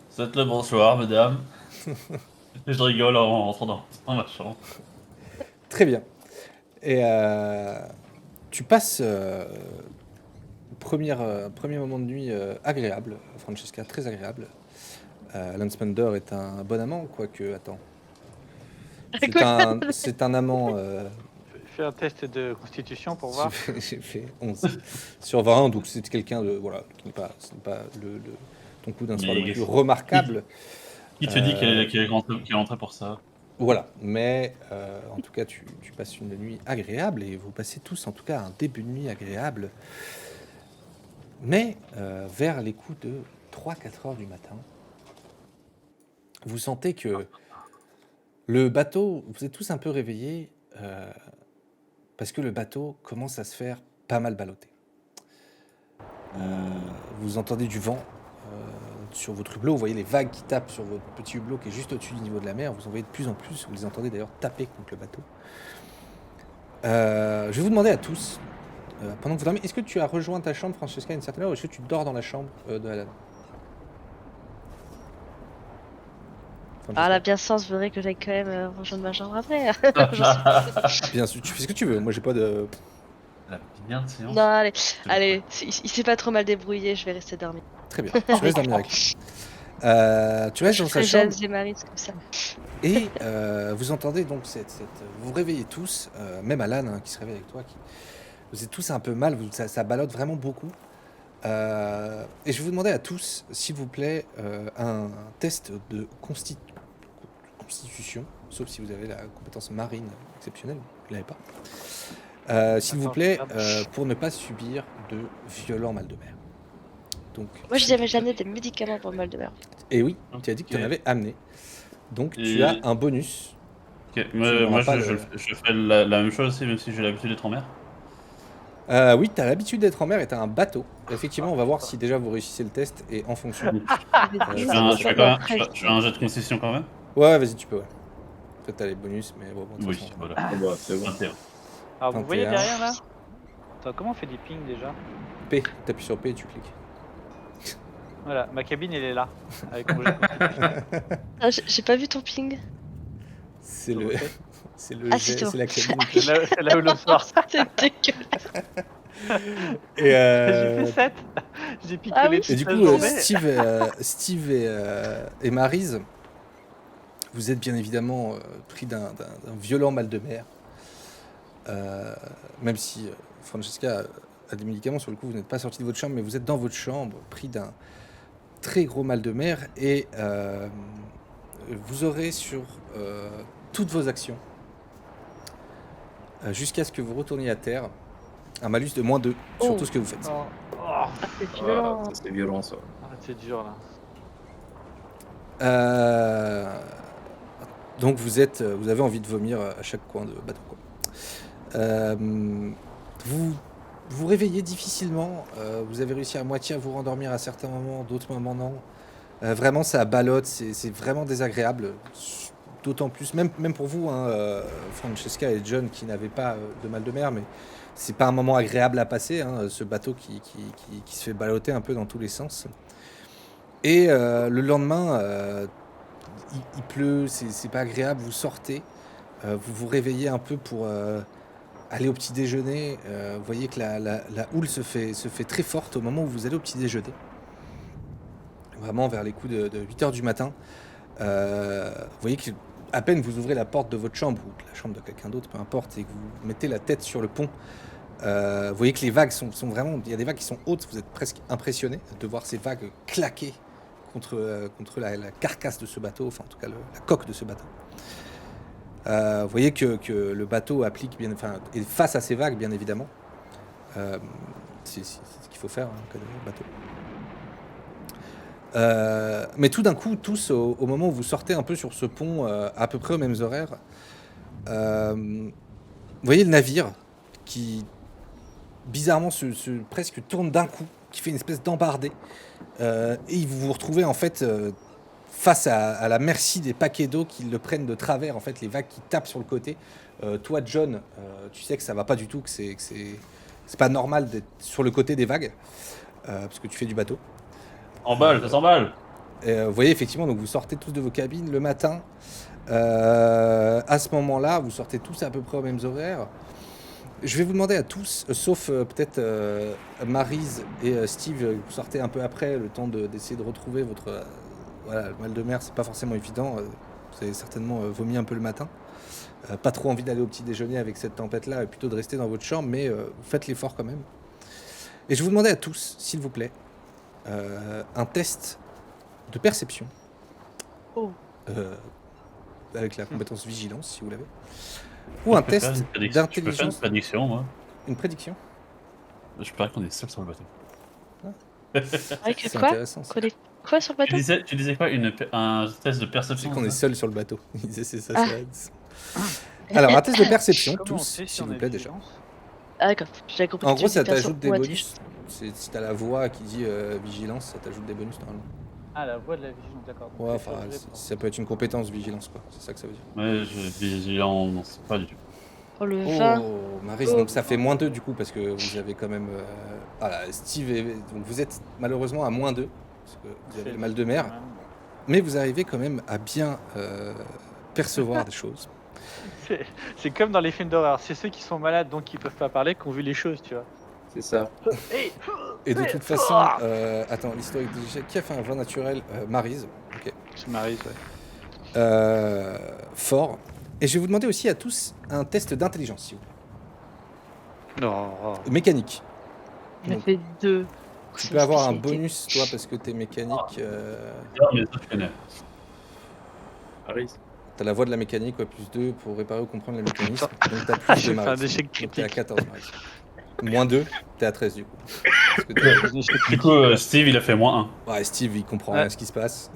Souhaite le bonsoir, mesdames. Et je rigole en rentrant dans ma chambre. Très bien. Et tu passes premier moment de nuit agréable, Francesca, très agréable. Landspander est un bon amant, quoique, attends. C'est un amant. Fais un test de constitution pour voir. J'ai fait 11 sur 20, donc c'est quelqu'un de. Voilà, ce n'est pas ton coup d'un soir le Mais plus remarquable. Qui te dit qu'il est rentré pour ça? Voilà, mais en tout cas, tu passes une nuit agréable et vous passez tous, en tout cas, un début de nuit agréable. Mais vers les coups de 3-4 heures du matin, vous sentez que le bateau, vous êtes tous un peu réveillés parce que le bateau commence à se faire pas mal balloter. Vous entendez du vent sur votre hublot, vous voyez les vagues qui tapent sur votre petit hublot qui est juste au-dessus du niveau de la mer, vous en voyez de plus en plus, vous les entendez d'ailleurs taper contre le bateau. Je vais vous demander à tous, pendant que vous dormez, est-ce que tu as rejoint ta chambre, Francesca, à une certaine heure, ou est-ce que tu dors dans la chambre de Alan? Ah, la bienséance voudrait que j'aille quand même rejoindre ma chambre après. Bien sûr, tu fais ce que tu veux, moi j'ai pas de... La bienséance. Non, allez, il s'est pas trop mal débrouillé, je vais rester dormir. Très bien, tu restes dormir avec lui. Tu restes dans sa Très chambre, j'ai Maris comme ça. et vous entendez donc vous vous réveillez tous, même Alan hein, qui se réveille avec toi, vous êtes tous un peu mal, ça ballotte vraiment beaucoup. Et je vais vous demander à tous, s'il vous plaît, un test de constitution, sauf si vous avez la compétence marine exceptionnelle, vous ne l'avez pas. S'il vous Attends, plaît, je regarde. pour ne pas subir de violents mal de mer. Donc, Moi, je n'avais jamais des médicaments pour le mal de mer. et oui, tu as dit que tu en Ok. avais amené. Donc tu Et- as un bonus. Ok, n'auras moi pas je fais la même chose aussi, même si j'ai l'habitude d'être en mer. Oui, tu as l'habitude d'être en mer et tu as un bateau. Effectivement, on va voir si déjà vous réussissez le test et en fonction. Je ça fais un jet de constitution quand même. Ouais, vas-y, tu peux. Ouais. En fait, tu as les bonus, mais bon, de toute Oui, façon. voilà. Ah bah, c'est bon. 21. Alors, vous voyez 21. derrière là Attends, comment on fait des pings déjà? P, t'appuies sur P et tu cliques. Voilà, ma cabine elle est là. Avec mon jet de constitution. Ah, j'ai pas vu ton ping. C'est le, c'est le Ah, jet, c'est toi. c'est la cabine. C'est là où le soir. C'est dégueulasse. Et, J'ai fait 7. J'ai picolé Ah oui. toute et du la coup, journée. Steve et Maryse, vous êtes bien évidemment pris d'un violent mal de mer. Même si Francesca a des médicaments, sur le coup, vous n'êtes pas sorti de votre chambre, mais vous êtes dans votre chambre, pris d'un très gros mal de mer, et vous aurez sur toutes vos actions, jusqu'à ce que vous retourniez à terre, un malus de -2 sur Oh. tout ce que vous faites. Oh, Ah, c'est Ah, violent. ça, c'est violent ça. c'est dur là. Donc vous avez envie de vomir à chaque coin de bateau, quoi. Vous vous réveillez difficilement. Vous avez réussi à moitié à vous rendormir à certains moments, d'autres moments non. Vraiment, ça ballotte, c'est vraiment désagréable. D'autant plus, même pour vous, hein, Francesca et John, qui n'avaient pas de mal de mer, mais c'est pas un moment agréable à passer, hein, ce bateau qui se fait ballotter un peu dans tous les sens. Et le lendemain, il pleut, c'est pas agréable, vous sortez, vous vous réveillez un peu pour aller au petit déjeuner. Vous voyez que la houle se fait très forte au moment où vous allez au petit déjeuner. Vraiment vers les coups de 8h du matin. Vous voyez que à peine vous ouvrez la porte de votre chambre, ou de la chambre de quelqu'un d'autre, peu importe, et que vous mettez la tête sur le pont, vous voyez que les vagues sont vraiment... Il y a des vagues qui sont hautes, vous êtes presque impressionné de voir ces vagues claquer contre la carcasse de ce bateau, enfin en tout cas la coque de ce bateau. Vous voyez que le bateau est face à ces vagues, bien évidemment. C'est ce qu'il faut faire, hein, quand même, le bateau. Mais tout d'un coup, tous, au moment où vous sortez un peu sur ce pont, à peu près aux mêmes horaires, vous voyez le navire qui, bizarrement, presque tourne d'un coup, qui fait une espèce d'embardée. Et vous vous retrouvez, en fait, face à la merci des paquets d'eau qui le prennent de travers, en fait, les vagues qui tapent sur le côté. Toi, John, tu sais que ça va pas du tout, que c'est pas normal d'être sur le côté des vagues, parce que tu fais du bateau. Ça s'emballe. Vous voyez, effectivement, donc vous sortez tous de vos cabines le matin. À ce moment-là, vous sortez tous à peu près aux mêmes horaires. Je vais vous demander à tous, sauf peut-être Maryse et Steve, vous sortez un peu après, le temps d'essayer de retrouver votre... voilà, le mal de mer, c'est pas forcément évident. Vous avez certainement vomi un peu le matin. Pas trop envie d'aller au petit déjeuner avec cette tempête-là, et plutôt de rester dans votre chambre, mais vous faites l'effort quand même. Et je vais vous demander à tous, s'il vous plaît, un test de perception. Oh. Avec la compétence vigilance, si vous l'avez. Ou un test Je peux faire une d'intelligence. prédiction, moi. Une prédiction. Je parie qu'on est seul sur le bateau. Avec C'est quoi intéressant, ça. Quoi sur le bateau? Tu disais quoi, un test de C'est perception? qu'on est ça seul sur le bateau. Il disait c'est ça. Ah. Alors, un test de perception, Comment on tous, sait si s'il on vous est plaît, déjà. vigilance Ah, d'accord, j'avais compris. En que gros, tu ça disais perso t'ajoute des ou bonus. Si t'as la voix qui dit vigilance, ça t'ajoute des bonus normalement. Ah, la voix de la vigilance, d'accord. Donc, Ouais, c'est enfin, sur le jet, ça peut être une compétence vigilance, quoi. C'est ça que ça veut dire. Ouais, vigilant, non, c'est pas du tout. Oh, le vin. Oh, Maryse, donc ça fait -2 du coup, parce que vous avez quand même. Voilà, Steve, donc vous êtes malheureusement à -2, parce que vous avez le mal de mer, mais vous arrivez quand même à bien percevoir des choses. C'est comme dans les films d'horreur. C'est ceux qui sont malades, donc qui peuvent pas parler, qui ont vu les choses, tu vois. C'est ça. Et de toute façon, attends, l'historique des échecs, qui a fait un vin naturel Maryse, ok. C'est Maryse, ouais. Fort. Et je vais vous demander aussi à tous un test d'intelligence, si vous plaît. Non. Mécanique. Il a Donc, fait 2. tu peux avoir un bonus, toi, parce que t'es mécanique. Mais ça, je connais. Paris. T'as la voix de la mécanique, ouais, +2 pour réparer ou comprendre les mécanismes. Donc t'as plus de J'ai fait un Maryse. échec Donc t'es à critique. 14 Maryse. -2, t'es à 13 du coup. Parce que t'es- Du coup, Steve, il a fait -1. Ouais, Steve, il comprend rien à ce qui se passe.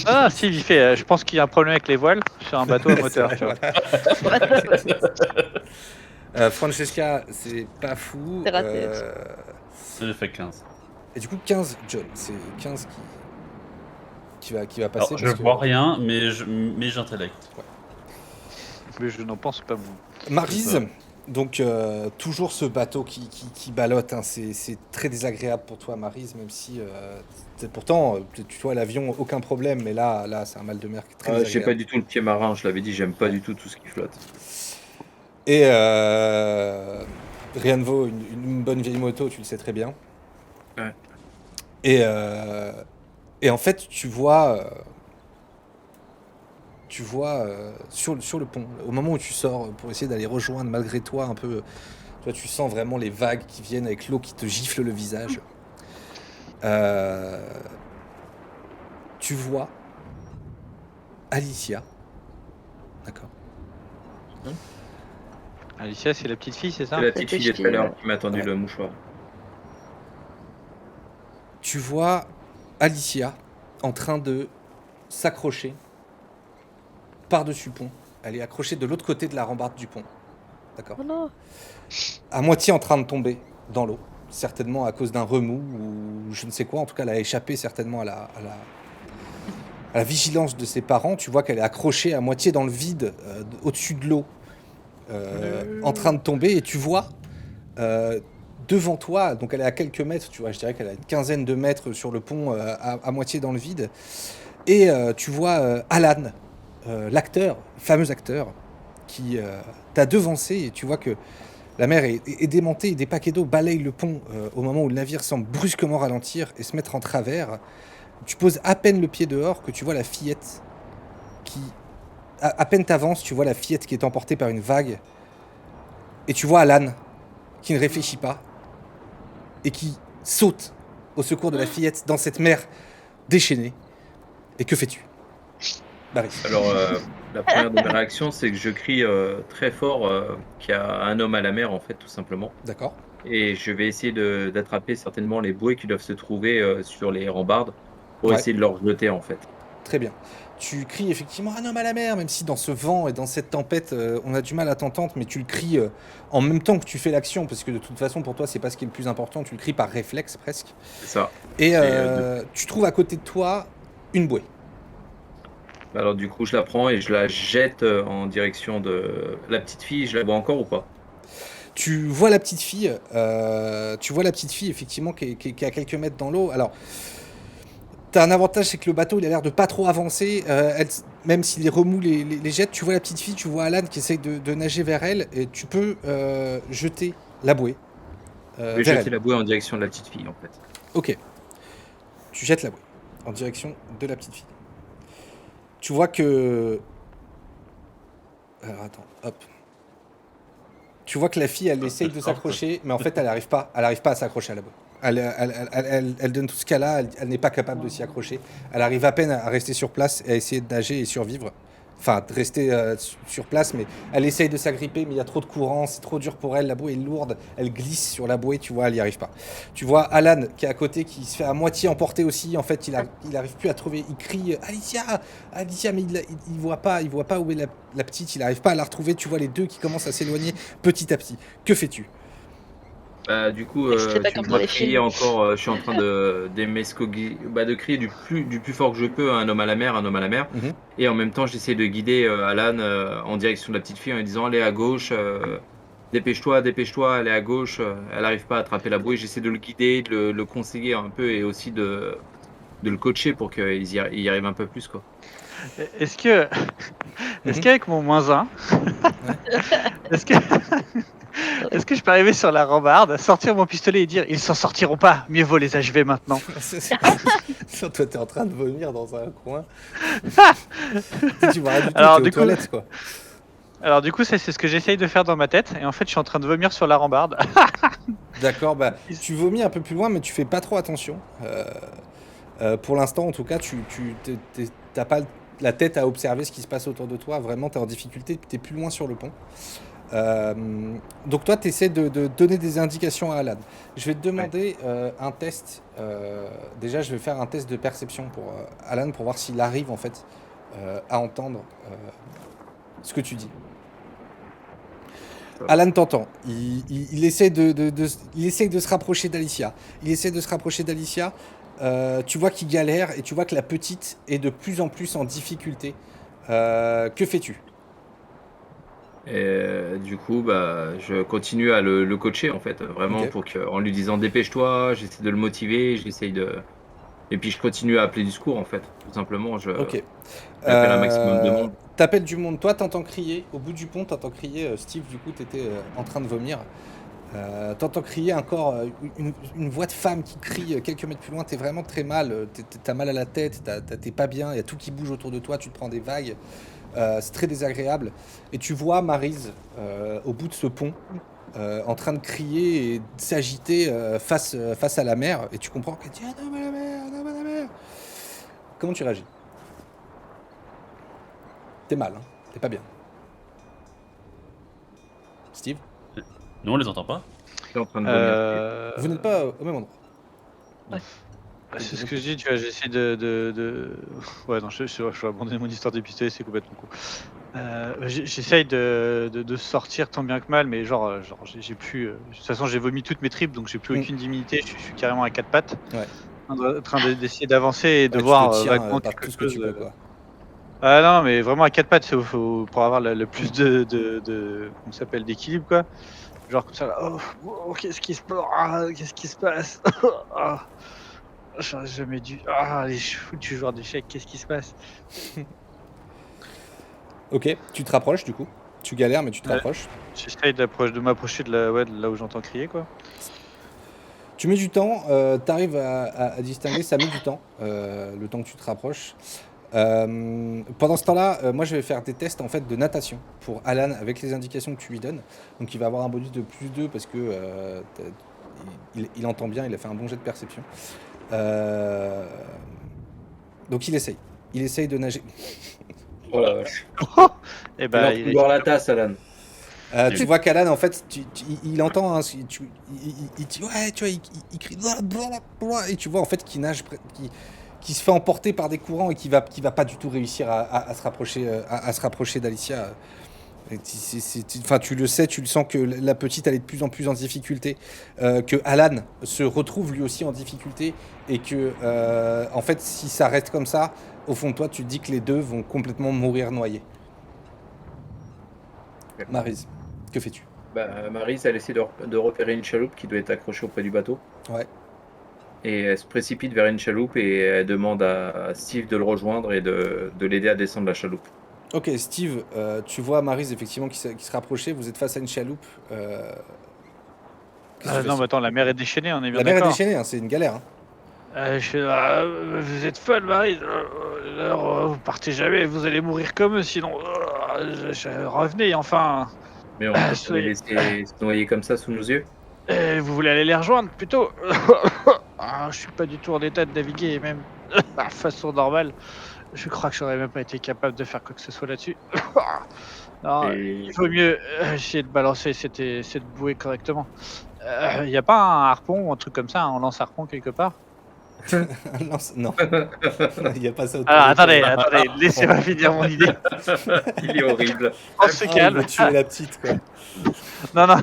Ah, si, il fait. Je pense qu'il y a un problème avec les voiles sur un bateau à moteur, tu vois. Francesca, c'est pas fou. C'est raté. J'ai fait 15. Et du coup, 15, John. C'est 15 qui va passer. Alors, je parce que- vois rien, mais j'intellecte. Mais je n'en pense pas moins. Maryse, C'est ça. donc toujours ce bateau qui ballotte, hein, c'est très désagréable pour toi, Maryse, même si pourtant tu vois l'avion aucun problème, mais là c'est un mal de mer qui est très J'ai pas désagréable. du tout le pied marin, je l'avais dit, j'aime pas du tout tout ce qui flotte. Et rien ne vaut une bonne vieille moto, tu le sais très bien. Ouais. Et en fait tu vois sur le pont, au moment où tu sors pour essayer d'aller rejoindre malgré toi un peu, tu vois, tu sens vraiment les vagues qui viennent avec l'eau qui te gifle le visage. Tu vois Alicia, d'accord. Alicia, c'est la petite fille, c'est ça? C'est la petite fille de tout à l'heure qui m'a tendu Ouais. le mouchoir. Tu vois Alicia en train de s'accrocher par-dessus pont. Elle est accrochée de l'autre côté de la rambarde du pont. D'accord. Oh non. À moitié en train de tomber dans l'eau. Certainement à cause d'un remous ou je ne sais quoi. En tout cas, elle a échappé certainement à la vigilance de ses parents. Tu vois qu'elle est accrochée à moitié dans le vide, au-dessus de l'eau, en train de tomber. Et tu vois devant toi, donc elle est à quelques mètres, tu vois, je dirais qu'elle a une quinzaine de mètres sur le pont, à moitié dans le vide. Et tu vois Alan, l'acteur, le fameux acteur, qui t'a devancé. Et tu vois que la mer est démontée et des paquets d'eau balayent le pont au moment où le navire semble brusquement ralentir et se mettre en travers. Tu poses à peine le pied dehors que tu vois la fillette qui... À peine t'avances, tu vois la fillette qui est emportée par une vague. Et tu vois Alan qui ne réfléchit pas et qui saute au secours de la fillette dans cette mer déchaînée. Et que fais-tu? Baris. Alors, la première de mes réactions, c'est que je crie, très fort, qu'il y a un homme à la mer, en fait, tout simplement. D'accord. Et je vais essayer d'attraper certainement les bouées qui doivent se trouver, sur les rambardes pour Ouais. essayer de leur jeter, en fait. Très bien. Tu cries effectivement un homme à la mer, même si dans ce vent et dans cette tempête, on a du mal à t'entendre, mais tu le cries en même temps que tu fais l'action, parce que de toute façon, pour toi, c'est pas ce qui est le plus important, tu le cries par réflexe presque. C'est ça. Et Et tu trouves à côté de toi une bouée. alors du coup, je la prends et je la jette, en direction de la petite fille. Je la vois encore ou pas? Tu vois la petite fille, effectivement qui est à quelques mètres dans l'eau. Alors, t'as un avantage, c'est que le bateau, il a l'air de pas trop avancer. Même s'il les remous les jette, tu vois la petite fille, tu vois Alan qui essaye de nager vers elle, et tu peux jeter la bouée Je vais vers jeter elle. la bouée en direction de la petite fille, en fait. Ok, tu jettes la bouée en direction de la petite fille. Tu vois que... Alors attends, hop. Tu vois que la fille, elle essaye de s'accrocher, mais en fait, elle n'arrive pas. Elle n'arrive pas à s'accrocher à la bouée. Elle donne tout ce qu'elle a, elle n'est pas capable de s'y accrocher. Elle arrive à peine à rester sur place et à essayer de nager et survivre. Enfin, de rester sur place, mais elle essaye de s'agripper, mais il y a trop de courant, c'est trop dur pour elle, la bouée est lourde, elle glisse sur la bouée, tu vois, elle n'y arrive pas. Tu vois Alan qui est à côté, qui se fait à moitié emporter aussi, en fait, il arrive plus à trouver, il crie Alicia, Alicia, mais il voit pas où est la petite, il n'arrive pas à la retrouver, tu vois les deux qui commencent à s'éloigner petit à petit. Que fais-tu? Bah, du coup, C'est pas tu me comme dans vois les crier films. encore, je suis en train de crier du plus fort que je peux, un homme à la mer, un homme à la mer. Mhm. Et en même temps, j'essaie de guider, Alan, en direction de la petite fille en lui disant: «Allez à gauche, dépêche-toi, dépêche-toi, allez à gauche», elle arrive pas à attraper la bouée. J'essaie de le guider, de le conseiller un peu et aussi de le coacher pour il y arrive un peu plus, quoi. Est-ce que, est-ce Mhm. qu'avec mon -1, est-ce que, est-ce que je peux arriver sur la rambarde, sortir mon pistolet et dire ils s'en sortiront pas, mieux vaut les achever maintenant. Toi, t'es en train de vomir dans un coin. Tu vois rien du tout, Alors t'es aux du coup, toilettes, quoi. alors du coup, c'est ce que j'essaye de faire dans ma tête, et en fait, je suis en train de vomir sur la rambarde. D'accord, bah, tu vomis un peu plus loin, mais tu fais pas trop attention. Pour l'instant, en tout cas, t'as pas la tête à observer ce qui se passe autour de toi. Vraiment, t'es en difficulté, t'es plus loin sur le pont. Donc toi, tu essaies de donner des indications à Alan. Je vais te demander un test. Déjà, je vais faire un test de perception pour Alan pour voir s'il arrive en fait à entendre ce que tu dis. Ça va. Alan t'entend. Il essaie il essaie de se rapprocher d'Alicia. Tu vois qu'il galère et tu vois que la petite est de plus en plus en difficulté. Que fais-tu? Et du coup, bah, je continue à le coacher, en fait, vraiment Ok. pour en lui disant: «Dépêche-toi», j'essaie de le motiver, j'essaye de et puis je continue à appeler du secours, en fait. Tout simplement, Ok. j'appelle un maximum de monde. T'appelles du monde. Toi, t'entends crier. Au bout du pont, t'entends crier. Steve, du coup, t'étais en train de vomir. T'entends crier encore une voix de femme qui crie quelques mètres plus loin. T'es vraiment très mal. T'as mal à la tête. T'es pas bien. Il y a tout qui bouge autour de toi. Tu te prends des vagues. C'est très désagréable. Et tu vois Maryse au bout de ce pont. En train de crier et de s'agiter face à la mer. Et tu comprends qu'elle dit un homme à la mer, un homme à la mer. Comment tu réagis? T'es mal, hein. T'es pas bien. Steve, Nous, on les entend pas. Je suis en train de vomir. vous n'êtes pas au même endroit. C'est ce que je dis, tu vois, j'essaie Ouais, non, je vais abandonner mon histoire des pistolets, c'est complètement con. J'essaye de sortir tant bien que mal, mais genre j'ai plus... de toute façon, j'ai vomi toutes mes tripes, donc j'ai plus aucune dignité, je suis carrément à quatre pattes. Ouais. En train d'essayer d'avancer et de Ouais, voir tu te tiens vaguement par quelque tout ce que chose. tu peux, quoi. Ah non, mais vraiment à quatre pattes, pour avoir le plus comment ça s'appelle, d'équilibre, quoi. Genre comme ça, là, oh, qu'est-ce qui se passe? Qu'est-ce qui se passe? Ah, j'aurais jamais dû. Ah, les fous du joueur d'échecs, qu'est-ce qui se passe? Ok, tu te rapproches du coup. Tu galères, mais tu te Ouais. rapproches. J'essaye de m'approcher de là où j'entends crier, quoi. Tu mets du temps, t'arrives à distinguer, ça met du temps, le temps que tu te rapproches. Pendant ce temps-là, moi je vais faire des tests en fait de natation pour Alan avec les indications que tu lui donnes. Donc il va avoir un bonus de +2 parce que il entend bien, il a fait un bon jet de perception. Donc il essaye. Il essaye de nager. Oh la vache. Et Bah, bah, il boire la tasse, Alan. Tu vois qu'Alan, en fait, il entend, hein, il dit, ouais, tu vois, il crie, blablabla, et tu vois, en fait, qu'il nage, qui se fait emporter par des courants et qui va pas du tout réussir à se rapprocher, à se rapprocher d'Alicia. Et enfin, tu le sais, tu le sens que la petite, elle est de plus en plus en difficulté, que Alan se retrouve lui aussi en difficulté, et que, en fait, si ça reste comme ça, au fond de toi, tu te dis que les deux vont complètement mourir noyés. Maryse, que fais-tu? Bah, Maryse, elle essaie de repérer une chaloupe qui doit être accrochée auprès du bateau. Ouais. Et elle se précipite vers une chaloupe et elle demande à Steve de le rejoindre et de l'aider à descendre la chaloupe. Ok, Steve, tu vois Maryse effectivement qui se rapprochait, vous êtes face à une chaloupe. Qu'est-ce que tu fais, non, mais Steve? attends, la mer est déchaînée, on est bien La mer est d'accord. déchaînée, hein, c'est une galère. Hein. Vous êtes folle, Marie. Alors, vous partez jamais, vous allez mourir comme eux, sinon. Revenez, enfin. Mais on peut pas les soyez- laisser se noyer comme ça sous nos yeux. Vous voulez aller les rejoindre plutôt. Je suis pas du tout en état de naviguer, même de façon normale. Je crois que j'aurais même pas été capable de faire quoi que ce soit là-dessus. Non, Et il vaut mieux essayer de balancer cette bouée correctement. Il n'y a pas un harpon ou un truc comme ça, un lance-harpon quelque part? Non, il n'y a pas ça autour Alors de toi. attendez, laissez-moi finir mon idée. il est horrible. On se Ah, il calme. veut tuer la petite, quoi. Non, non,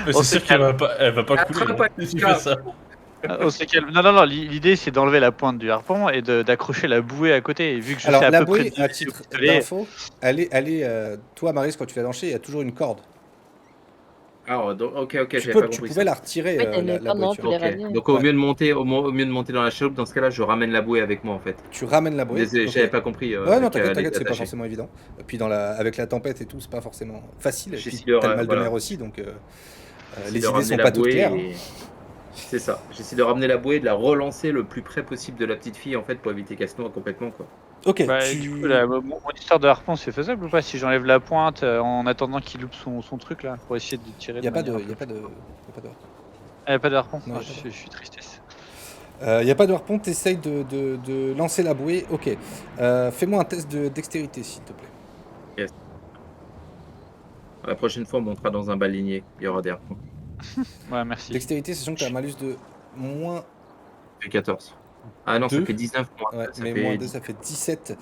Mais On c'est sûr se qu'elle elle va pas Attrape couler. pas, hein, si tu attrape. fais ça. on se calme. Non, l'idée c'est d'enlever la pointe du harpon et d'accrocher la bouée à côté. Et vu que je Alors, sais à la peu près bouée, à naviguer au titre pistolet, d'info, toi, Maryse, quand tu l'as lancée, il y a toujours une corde. Alors, ok, Tu j'avais pas pouvais compris la retirer, Oui, t'as une la corde, bouée. non, Tu pour vois. les Ok. ramener. Donc au Ouais. mieux de monter dans la chaloupe, dans ce cas-là, je ramène la bouée avec moi en fait. Tu ramènes la bouée. Désolé, ok. j'avais pas compris. Ouais, non, qu'elle t'inquiète, était c'est pas attachée. forcément évident. Et puis avec la tempête et tout, c'est pas forcément facile. Et puis J'essaie de t'as le mal de voilà. mer aussi, donc J'essaie les de idées ramener sont la pas toutes bouée claires. et- C'est ça. J'essaie de ramener la bouée et de la relancer le plus près possible de la petite fille en fait pour éviter qu'elle se noie complètement quoi. Ok, bah, du coup, mon histoire de harpon c'est faisable ou pas si j'enlève la pointe en attendant qu'il loupe son truc là pour essayer de tirer y a pas de, manière un y a peu pas de, plus- y a pas de. Ah, y a pas de harpon. Non, y a pas Je suis tristesse. Y a pas de harpon. T'essayes de lancer la bouée. Ok. Fais-moi un test de dextérité, s'il te plaît. La prochaine fois, on montera dans un baleinier. Il y aura des harpons. Ouais, merci. Dextérité, sachant que t'as un malus de moins. Ça fait 14. Ah non, ça 2. fait 19 moins. Ouais, Ça mais fait moins 2, ça fait 17.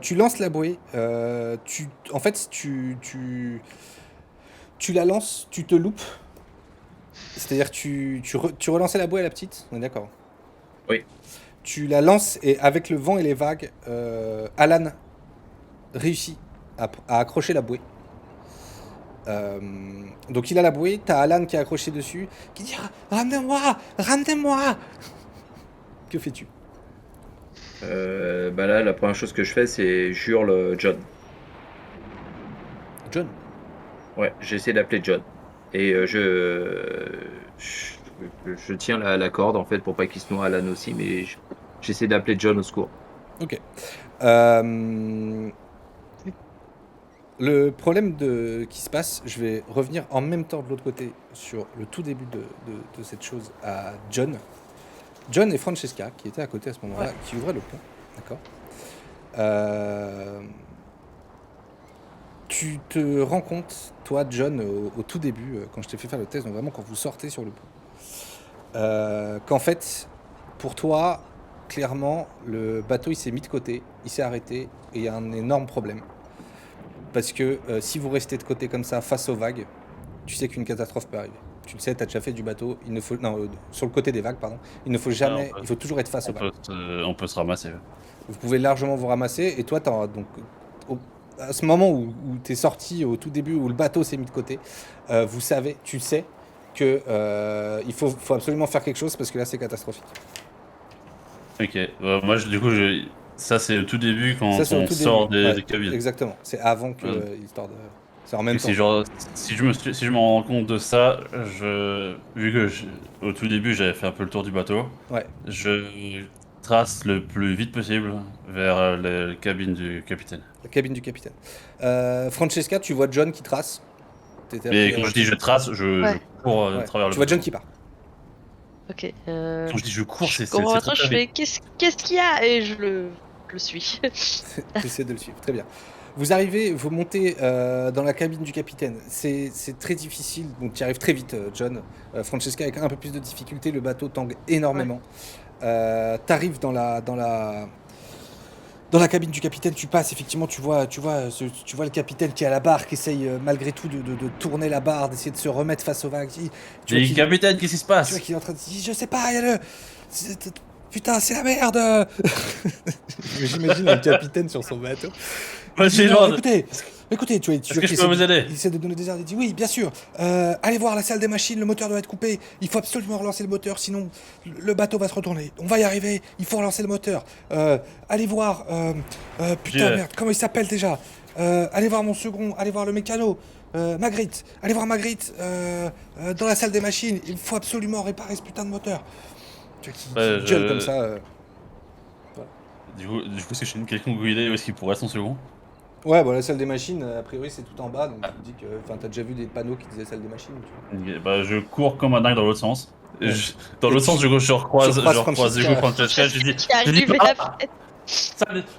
Tu lances la bouée. En fait, tu la lances, tu te loupes. C'est-à-dire, tu relançais la bouée à la petite. On est d'accord? Oui. Tu la lances et avec le vent et les vagues, Alan réussit à accrocher la bouée. Donc il a la bouée, t'as Alan qui est accroché dessus, qui dit ramenez-moi, ramenez-moi. Que fais-tu? Bah là, la première chose que je fais, c'est j'hurle John. John. Ouais, j'essaie d'appeler John. Et je tiens la corde en fait pour pas qu'il se noie, Alan aussi, mais j'essaie d'appeler John au secours. Ok. Le problème qui se passe, je vais revenir en même temps de l'autre côté sur le tout début de cette chose à John. John et Francesca, qui étaient à côté à ce moment-là, qui ouvraient le pont. D'accord. Tu te rends compte, toi, John, au tout début, quand je t'ai fait faire le test, donc vraiment quand vous sortez sur le pont, qu'en fait, pour toi, clairement, le bateau il s'est mis de côté, il s'est arrêté, et il y a un énorme problème. Parce que si vous restez de côté comme ça, face aux vagues, tu sais qu'une catastrophe peut arriver. Tu le sais, tu as déjà fait du bateau, sur le côté des vagues, pardon. Il ne faut jamais, il faut toujours être face aux vagues. On peut se ramasser. Vous pouvez largement vous ramasser, et toi, donc, à ce moment où tu es sorti, au tout début, où le bateau s'est mis de côté, tu sais que il faut absolument faire quelque chose, parce que là, c'est catastrophique. Ok, moi du coup, ça c'est au tout début quand Ça, c'est au on tout sort début. Ouais, des cabines. Exactement, c'est avant que l'histoire de... C'est en même Et temps. si je me rends compte de ça, vu que au tout début j'avais fait un peu le tour du bateau, Ouais. je trace le plus vite possible vers la cabine du capitaine. La cabine du capitaine. Francesca, tu vois John qui trace. Et quand je dis je trace, je cours à Ouais. travers le Tu vois bateau. John qui part. Ok. Quand je dis je cours, c'est Comprends pas très trop, je vite. fais qu'est-ce qu'il y a et je le Je le suis. J'essaie de le suivre, très bien. Vous arrivez, vous montez dans la cabine du capitaine. C'est très difficile, donc tu y arrives très vite, John. Francesca, avec un peu plus de difficulté, le bateau tangue énormément. T'arrives dans la cabine du capitaine, tu passes, effectivement, tu vois le capitaine qui est à la barre, qui essaye malgré tout de tourner la barre, d'essayer de se remettre face aux vagues. Tu vois Et qu'il- capitaine, qu'est-ce qui se tu vois passe? qu'il est en train de dire, je sais pas, il y a le... Putain, c'est la merde. J'imagine le capitaine sur son bateau. Moi, Il dit, j'ai non, genre. écoutez, tu vois, Est-ce que je peux vous aider? il essaie de donner des ordres, il dit oui, bien sûr, allez voir la salle des machines, le moteur doit être coupé, il faut absolument relancer le moteur, sinon le bateau va se retourner, on va y arriver, il faut relancer le moteur, allez voir, putain J'ai- merde, comment il s'appelle déjà, allez voir mon second, allez voir le mécano, Magritte, allez voir Magritte, dans la salle des machines, il faut absolument réparer ce putain de moteur. Tu vois, Ouais, qui gueule je- comme ça. Du coup, est-ce que j'ai une quelconque idée où est-ce qu'il pourrait être son second? Ouais, bon, la salle des machines, a priori, c'est tout en bas, donc tu dis que. Enfin, t'as déjà vu des panneaux qui disaient salle des machines, tu vois. Ok, bah, je cours comme un dingue dans l'autre sens. Ouais. Dans Et l'autre sens, tu- je recroise tu recroises du coup Francesca. Je dis, Qui arrive et par la là, fête.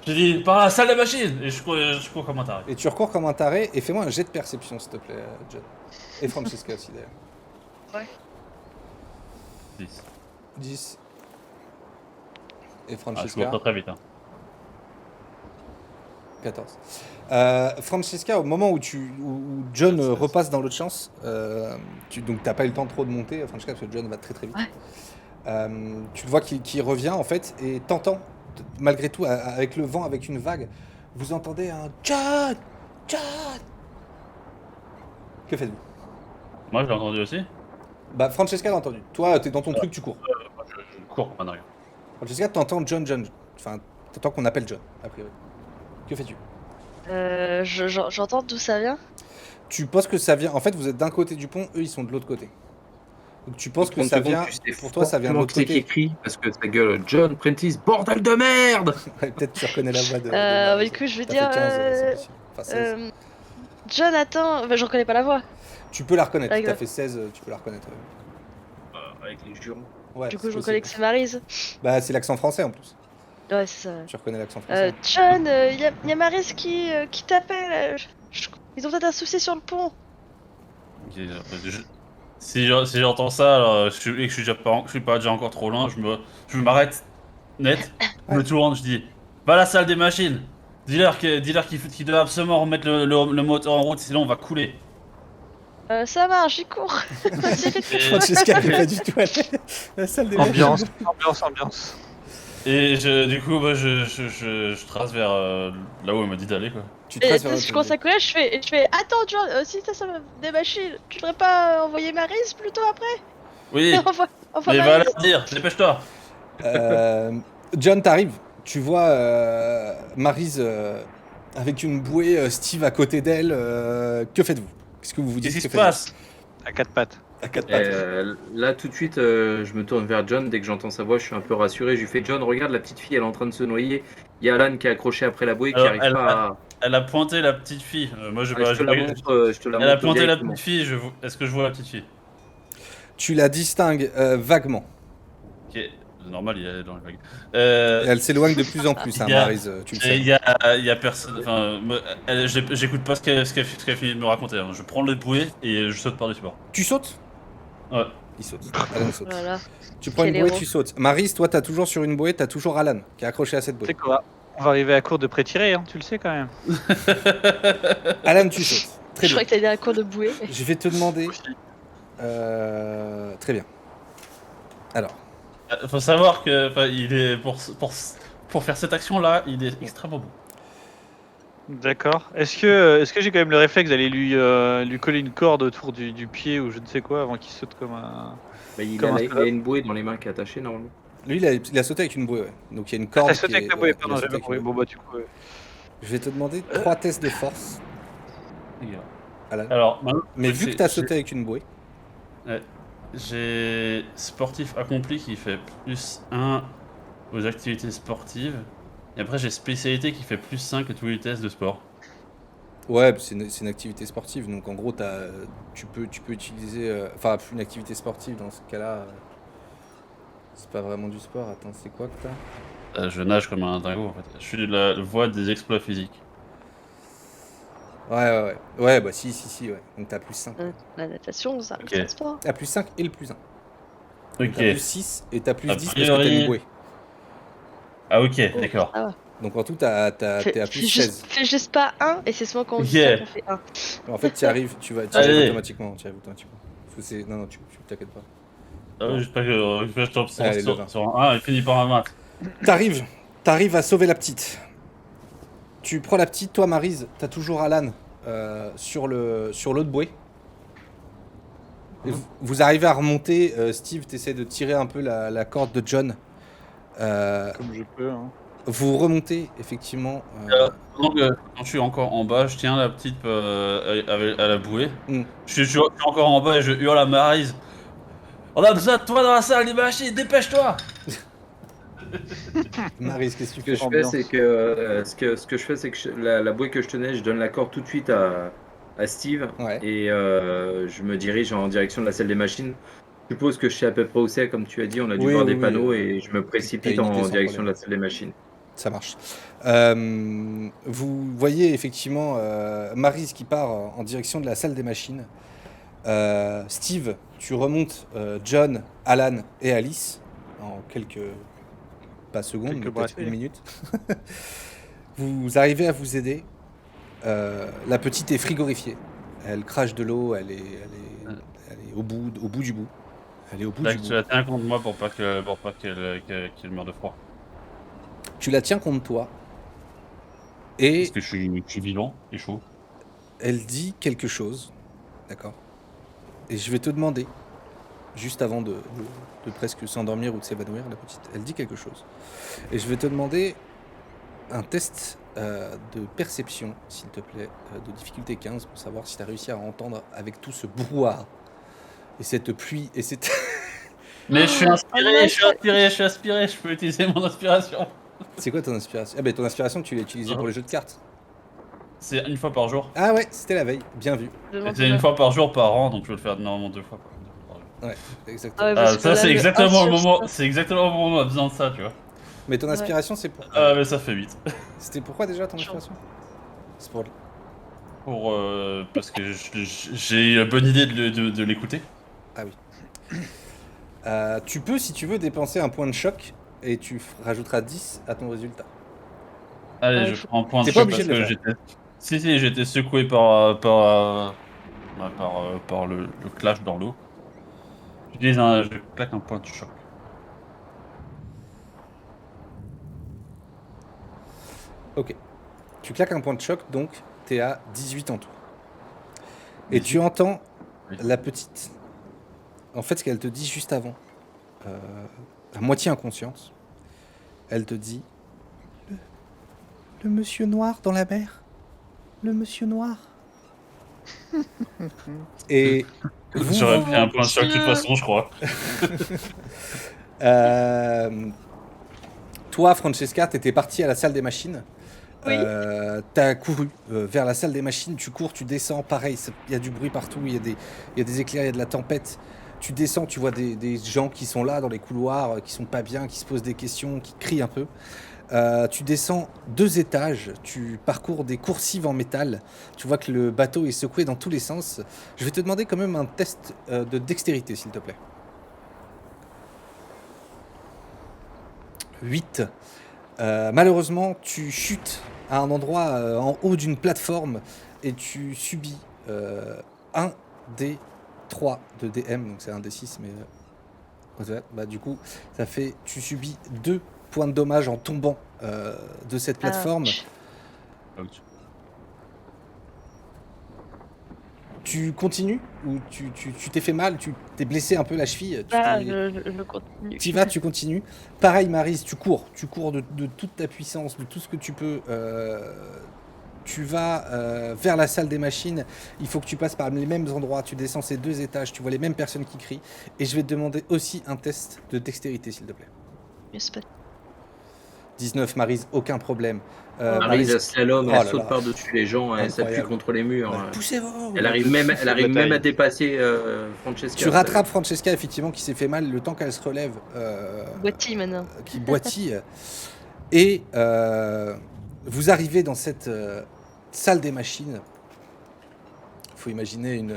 je dis, par la salle de machine. Et je cours comme un taré. Et tu recours comme un taré, et fais-moi un jet de perception, s'il te plaît, John. Et Francesca aussi, d'ailleurs. 10. 10. Et Ah, je Francesca, cours très très vite. Hein. 14. Francesca, au moment où John repasse dans l'autre sens, donc t'as pas eu le temps trop de monter, Francesca, parce que John va très très vite. Ouais. Tu le vois qu'il revient en fait, et t'entends, malgré tout, avec le vent, avec une vague, vous entendez un John. Que faites-vous? Moi, je l'ai entendu aussi. Bah, Francesca l'a entendu. Toi, t'es dans ton truc, tu cours. Moi, je cours comme un dingue. Francesca, t'entends John. Enfin, t'entends qu'on appelle John, a priori. Que fais-tu? J'entends d'où ça vient. Tu penses que ça vient. En fait, vous êtes d'un côté du pont, eux, ils sont de l'autre côté. Donc tu penses que 30 ça secondes, vient. tu sais Pour toi, ça vient de fortement l'autre qui c'est qui côté. écrit parce que ça gueule John Prentice, bordel de merde. Ouais, peut-être tu reconnais la voix de. Bah, du coup, je vais T'as dire. fait 15, c'est possible. Enfin, 16. Jonathan. Bah, j'en connais pas la voix. Tu peux la reconnaître. Avec T'as la- fait 16, tu peux la reconnaître. Avec les jurons. Ouais, Du coup, c'est je possible. reconnais que c'est Maryse. Bah, c'est l'accent français en plus. Ouais, c'est ça. Tu reconnais l'accent français. John, y a Maryse qui t'appelle. Ils ont peut-être un souci sur le pont. Ok, si j'entends ça, alors, et que je suis pas déjà encore trop loin, je m'arrête net, je me tourne, je dis, va à la salle des machines. Dis-leur qu'il doit absolument remettre le moteur en route, sinon on va couler. Ça marche, j'y cours. Et, Francesca n'est pas du tout allée. La salle des Ambiance, machines. ambiance. et du coup, bah, je trace vers là où elle m'a dit d'aller, quoi. Tu Et traces vers je commence à courir, je fais attends, John, si ça va des machines, tu devrais pas envoyer Maryse plutôt après? Oui, Envoie mais va Maryse. leur dire, dépêche-toi. John, t'arrives. Tu vois Maryse avec une bouée, Steve à côté d'elle. Que faites-vous? Qu'est-ce que vous vous dites? Qu'est-ce qui Que se faites-vous? passe? À quatre pattes. À quatre pattes. Là tout de suite, je me tourne vers John. Dès que j'entends sa voix, je suis un peu rassuré. Je lui fais John, regarde la petite fille, elle est en train de se noyer. Il y a Alan qui est accroché après la bouée, qui Alors, arrive pas à. Elle a pointé la petite fille. Moi, Ah, je te la montre. Je te la Elle a montre pointé la directement. petite fille, est-ce que je vois la petite fille? Tu la distingues vaguement. Ok, c'est normal, il est dans les vagues. Elle s'éloigne de plus en plus, hein, Il y a- Maryse, tu le sais. Il y a personne. Enfin, j'écoute pas ce qu'elle finit de me raconter. Hein. Je prends le bouée et je saute par-dessus bord. Tu sautes? Ouais. Il saute. Alan saute. Voilà. Tu prends une Quel bouée, héros. tu sautes. Maryse, toi, t'as toujours sur une bouée, t'as toujours Alan qui est accroché à cette Tu sais bouée. quoi? On va arriver à court de pré-tiré, hein, tu le sais quand même. Alan, tu sautes. Très Je bien. crois que t'as dit un cours de bouée. Je vais te demander. Aussi. Très bien. Alors, Faut savoir que il est pour faire cette action-là, il est extrêmement bon. D'accord. Est-ce que j'ai quand même le réflexe d'aller lui coller une corde autour du pied ou je ne sais quoi avant qu'il saute comme un. Bah, il Comment a ça va une bouée dans les mains qui est attachée normalement. lui, il a sauté avec une bouée, ouais. Donc il y a une corde. T'as sauté qui avec est- la bouée, ouais, il a pardon, sauté j'avais avec compris. une Bon bouée. bah du coup. Je vais te demander 3 tests de force, Alan. Alors, maintenant, Mais vu que j'ai- t'as sauté avec une bouée, j'ai sportif accompli qui fait plus 1 aux activités sportives. Et après, j'ai spécialité qui fait plus 5 à tous les tests de sport. ouais, c'est une activité sportive. Donc en gros, tu peux utiliser. Enfin, une activité sportive dans ce cas-là. C'est pas vraiment du sport. Attends, c'est quoi que t'as? Je nage comme un dingo en fait. Je suis la voie des exploits physiques. Ouais. Ouais, bah si, ouais. Donc t'as plus 5. La natation, ça Ok. reste un sport. T'as plus 5 et le plus 1. Ok. T'as plus 6 et t'as plus A 10 parce que t'as priori- une bouée. Ah ok, Oh, d'accord. ça va. Donc en tout, t'es à plus 16. Fais juste pas 1 et c'est souvent quand on dit Yeah. ça qu'on fait 1. En fait, tu arrives, tu arrives Allez. automatiquement. Non, tu t'inquiètes pas. Ah oui, j'espère que je tombe Allez, le 20. sur un 1 et finit par un 20. T'arrives à sauver la petite. Tu prends la petite, toi Maryse, t'as toujours Alan sur l'autre bouée. Et vous arrivez à remonter, Steve, t'essaies de tirer un peu la corde de John. Comme je peux. Hein. Vous remontez effectivement. Donc, quand je suis encore en bas, je tiens la petite à la bouée. Mm. Je suis encore en bas et je hurle à Maryse. On a besoin de toi dans la salle des machines, dépêche-toi! Maryse, qu'est-ce que tu Ce que fais? je fais, c'est que ce que je fais, c'est que la bouée que je tenais, je donne la corde tout de suite à Steve Ouais. et je me dirige en direction de la salle des machines. Je suppose que je sais à peu près où c'est, comme tu as dit, on a dû Oui, voir oui, des oui, panneaux et je me t'as précipite une idée en sans direction problème. de la salle des machines. Ça marche. Vous voyez effectivement Maryse qui part en direction de la salle des machines. Steve, tu remontes John, Alan et Alice en quelques pas secondes, Quelques mais peut-être brassées. une minute. Vous arrivez à vous aider. La petite est frigorifiée. Elle crache de l'eau. Elle est au bout du bout. Elle est au bout Là, du tu bout. la tiens contre moi pour pas qu'elle meure de froid. Tu la tiens contre toi. Et Parce que je suis vivant et chaud. elle dit quelque chose. D'accord. Et je vais te demander, juste avant de presque s'endormir ou de s'évanouir, la petite, elle dit quelque chose. Et je vais te demander un test de perception, s'il te plaît, de difficulté 15, pour savoir si tu as réussi à entendre avec tout ce brouhaha et cette pluie et cette... Mais je suis Oh, inspiré, je suis aspiré, je peux utiliser mon inspiration. C'est quoi ton inspiration? Ah ben ton inspiration, tu l'as utilisée pour les jeux de cartes. C'est une fois par jour. Ah ouais, c'était la veille, bien vu. C'est une fois par jour par an, donc je vais le faire normalement 2 fois par jour. Ouais, exactement. Ça c'est exactement le moment, c'est exactement le moment où on a besoin de ça, tu vois. Mais ton inspiration, c'est pour... Ah mais ça fait 8. C'était pourquoi déjà ton inspiration? C'est pour... Parce que j'ai eu la bonne idée de l'écouter. Ah oui. Tu peux, si tu veux, dépenser un point de choc et tu rajouteras 10 à ton résultat. Allez, Ouais, je prends un point de T'es pas choc obligé parce de le que faire. Si, j'étais secoué par le clash dans l'eau. Je claque un point de choc. Ok. Tu claques un point de choc, donc t'es à 18 en tout. Et tu entends Oui. la petite. En fait, ce qu'elle te dit juste avant, à moitié inconsciente, elle te dit le monsieur noir dans la mer. Le monsieur noir. Et vous, J'aurais pris un point de choc de toute façon, je crois. toi, Francesca, t'étais partie à la salle des machines. Oui. T'as couru vers la salle des machines, tu cours, tu descends, pareil, il y a du bruit partout, il y a des éclairs, il y a de la tempête. Tu descends, tu vois des gens qui sont là dans les couloirs, qui sont pas bien, qui se posent des questions, qui crient un peu. Tu descends 2 étages, tu parcours des coursives en métal, tu vois que le bateau est secoué dans tous les sens. Je vais te demander quand même un test de dextérité, s'il te plaît. 8. Malheureusement, tu chutes à un endroit en haut d'une plateforme et tu subis un des 3 de DM, donc c'est un des 6, mais bah, du coup, ça fait tu subis 2 points de dommage en tombant de cette plateforme. Tu continues ou tu t'es fait mal, tu t'es blessé un peu la cheville. Je continue. Tu vas, tu continues. Pareil, Maryse, tu cours de toute ta puissance, de tout ce que tu peux. Tu vas vers la salle des machines. Il faut que tu passes par les mêmes endroits. Tu descends ces 2 étages. Tu vois les mêmes personnes qui crient. Et je vais te demander aussi un test de dextérité, s'il te plaît. Yes, pas- 19, Maryse, aucun problème. Maryse slalom, Oh elle là saute là. par-dessus les gens, elle s'appuie Incroyable. contre les murs. Poussez-vous. Elle arrive même bataille. à dépasser Francesca. Tu rattrapes Francesca, effectivement, qui s'est fait mal le temps qu'elle se relève. Boîtier maintenant. Qui boitille. Et vous arrivez dans cette salle des machines. Il faut imaginer une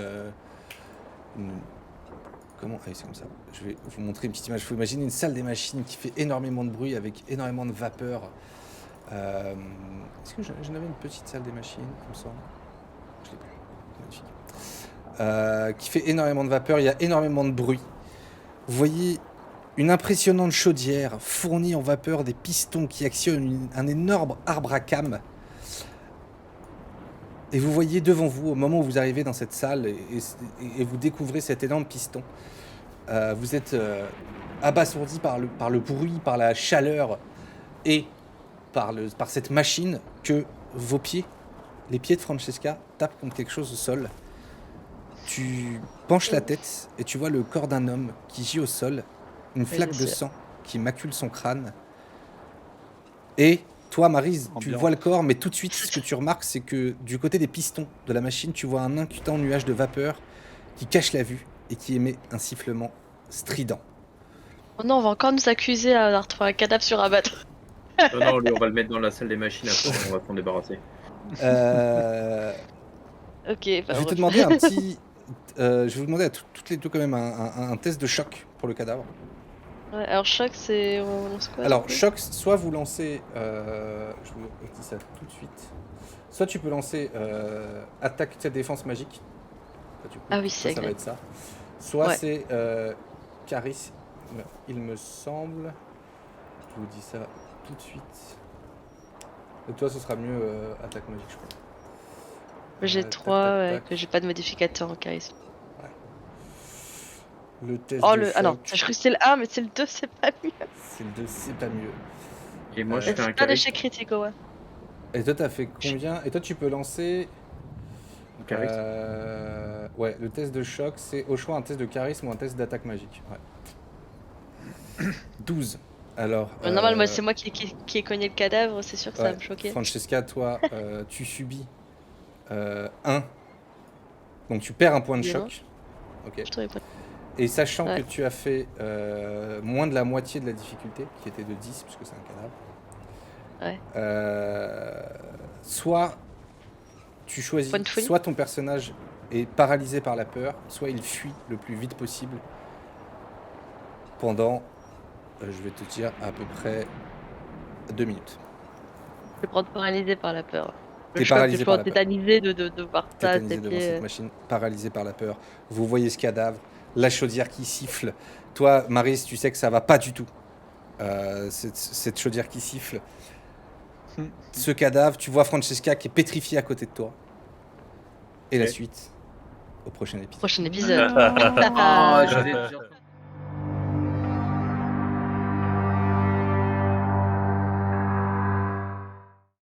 comment c'est comme ça. Je vais vous montrer une petite image. Il faut imaginer une salle des machines qui fait énormément de bruit avec énormément de vapeur. Est-ce que j'en avais une petite salle des machines, il me semble. Je l'ai pas. Magnifique. Qui fait énormément de vapeur. Il y a énormément de bruit. Vous voyez une impressionnante chaudière fournie en vapeur, des pistons qui actionnent un énorme arbre à cames. Et vous voyez devant vous, au moment où vous arrivez dans cette salle et vous découvrez cet énorme piston, vous êtes abasourdi par le bruit, par la chaleur et par cette machine que vos pieds, les pieds de Francesca, tapent contre quelque chose au sol. Tu penches la tête et tu vois le corps d'un homme qui gît au sol, une flaque de sang qui macule son crâne. Et toi, Maryse, tu Ambiance. vois le corps, mais tout de suite, ce que tu remarques, c'est que du côté des pistons de la machine, tu vois un inquiétant nuage de vapeur qui cache la vue et qui émet un sifflement strident. Oh non, on va encore nous accuser d'avoir trouvé un cadavre sur un bateau. Non, lui, on va le mettre dans la salle des machines, après, on va s'en débarrasser. Ok, Je bah, vais te demander un petit... je vais vous demander à toutes les deux quand même un test de choc pour le cadavre. ouais, alors choc, c'est... on lance quoi Alors, du coup choc, soit vous lancez... je vous dis ça tout de suite. Soit tu peux lancer attaque défense magique. Du coup, Ah oui, ça c'est va agréable. être ça. Soit Ouais. c'est charisme, il me semble. Je vous dis ça tout de suite. Et toi, ce sera mieux attaque magique, je crois. J'ai Tac, 3, tac, ouais, tac. que j'ai pas de modificateur en charisme. Le test Oh, de ah non, choc, je crois que c'est le 1, mais c'est le 2, c'est pas mieux. c'est le 2, c'est pas mieux. Et moi, je Ouais. fais un C'est pas charisme. d'échec critique, ouais. Et toi, t'as fait combien? Et toi, tu peux lancer... Un charisme. Ouais, le test de choc, c'est au choix un test de charisme ou un test d'attaque magique. Ouais. 12. Alors... Normal, moi, c'est moi qui ai cogné le cadavre, c'est sûr que ça va ouais, me choquer. Francesca, toi, tu subis 1. Donc tu perds un point de Bien. choc. Ok. Je trouvais pas. Et sachant Ouais. que tu as fait moins de la moitié de la difficulté, qui était de 10, puisque c'est un cadavre. Ouais. Soit tu choisis, Point de folie. soit ton personnage est paralysé par la peur, soit il fuit le plus vite possible pendant, je vais te dire, à peu près 2 minutes. Je vais prendre paralysé par la peur. T'es Le choc, paralysé je par pense la peur. tétanisé de voir ça à Tétanisé tes devant pieds. cette machine, paralysé par la peur. Vous voyez ce cadavre, la chaudière qui siffle. Toi, Maryse, tu sais que ça va pas du tout. Cette chaudière qui siffle. Ce cadavre, tu vois Francesca qui est pétrifiée à côté de toi. Et la Ok. suite au prochain épisode. Prochain épisode. Ah, j'avais bien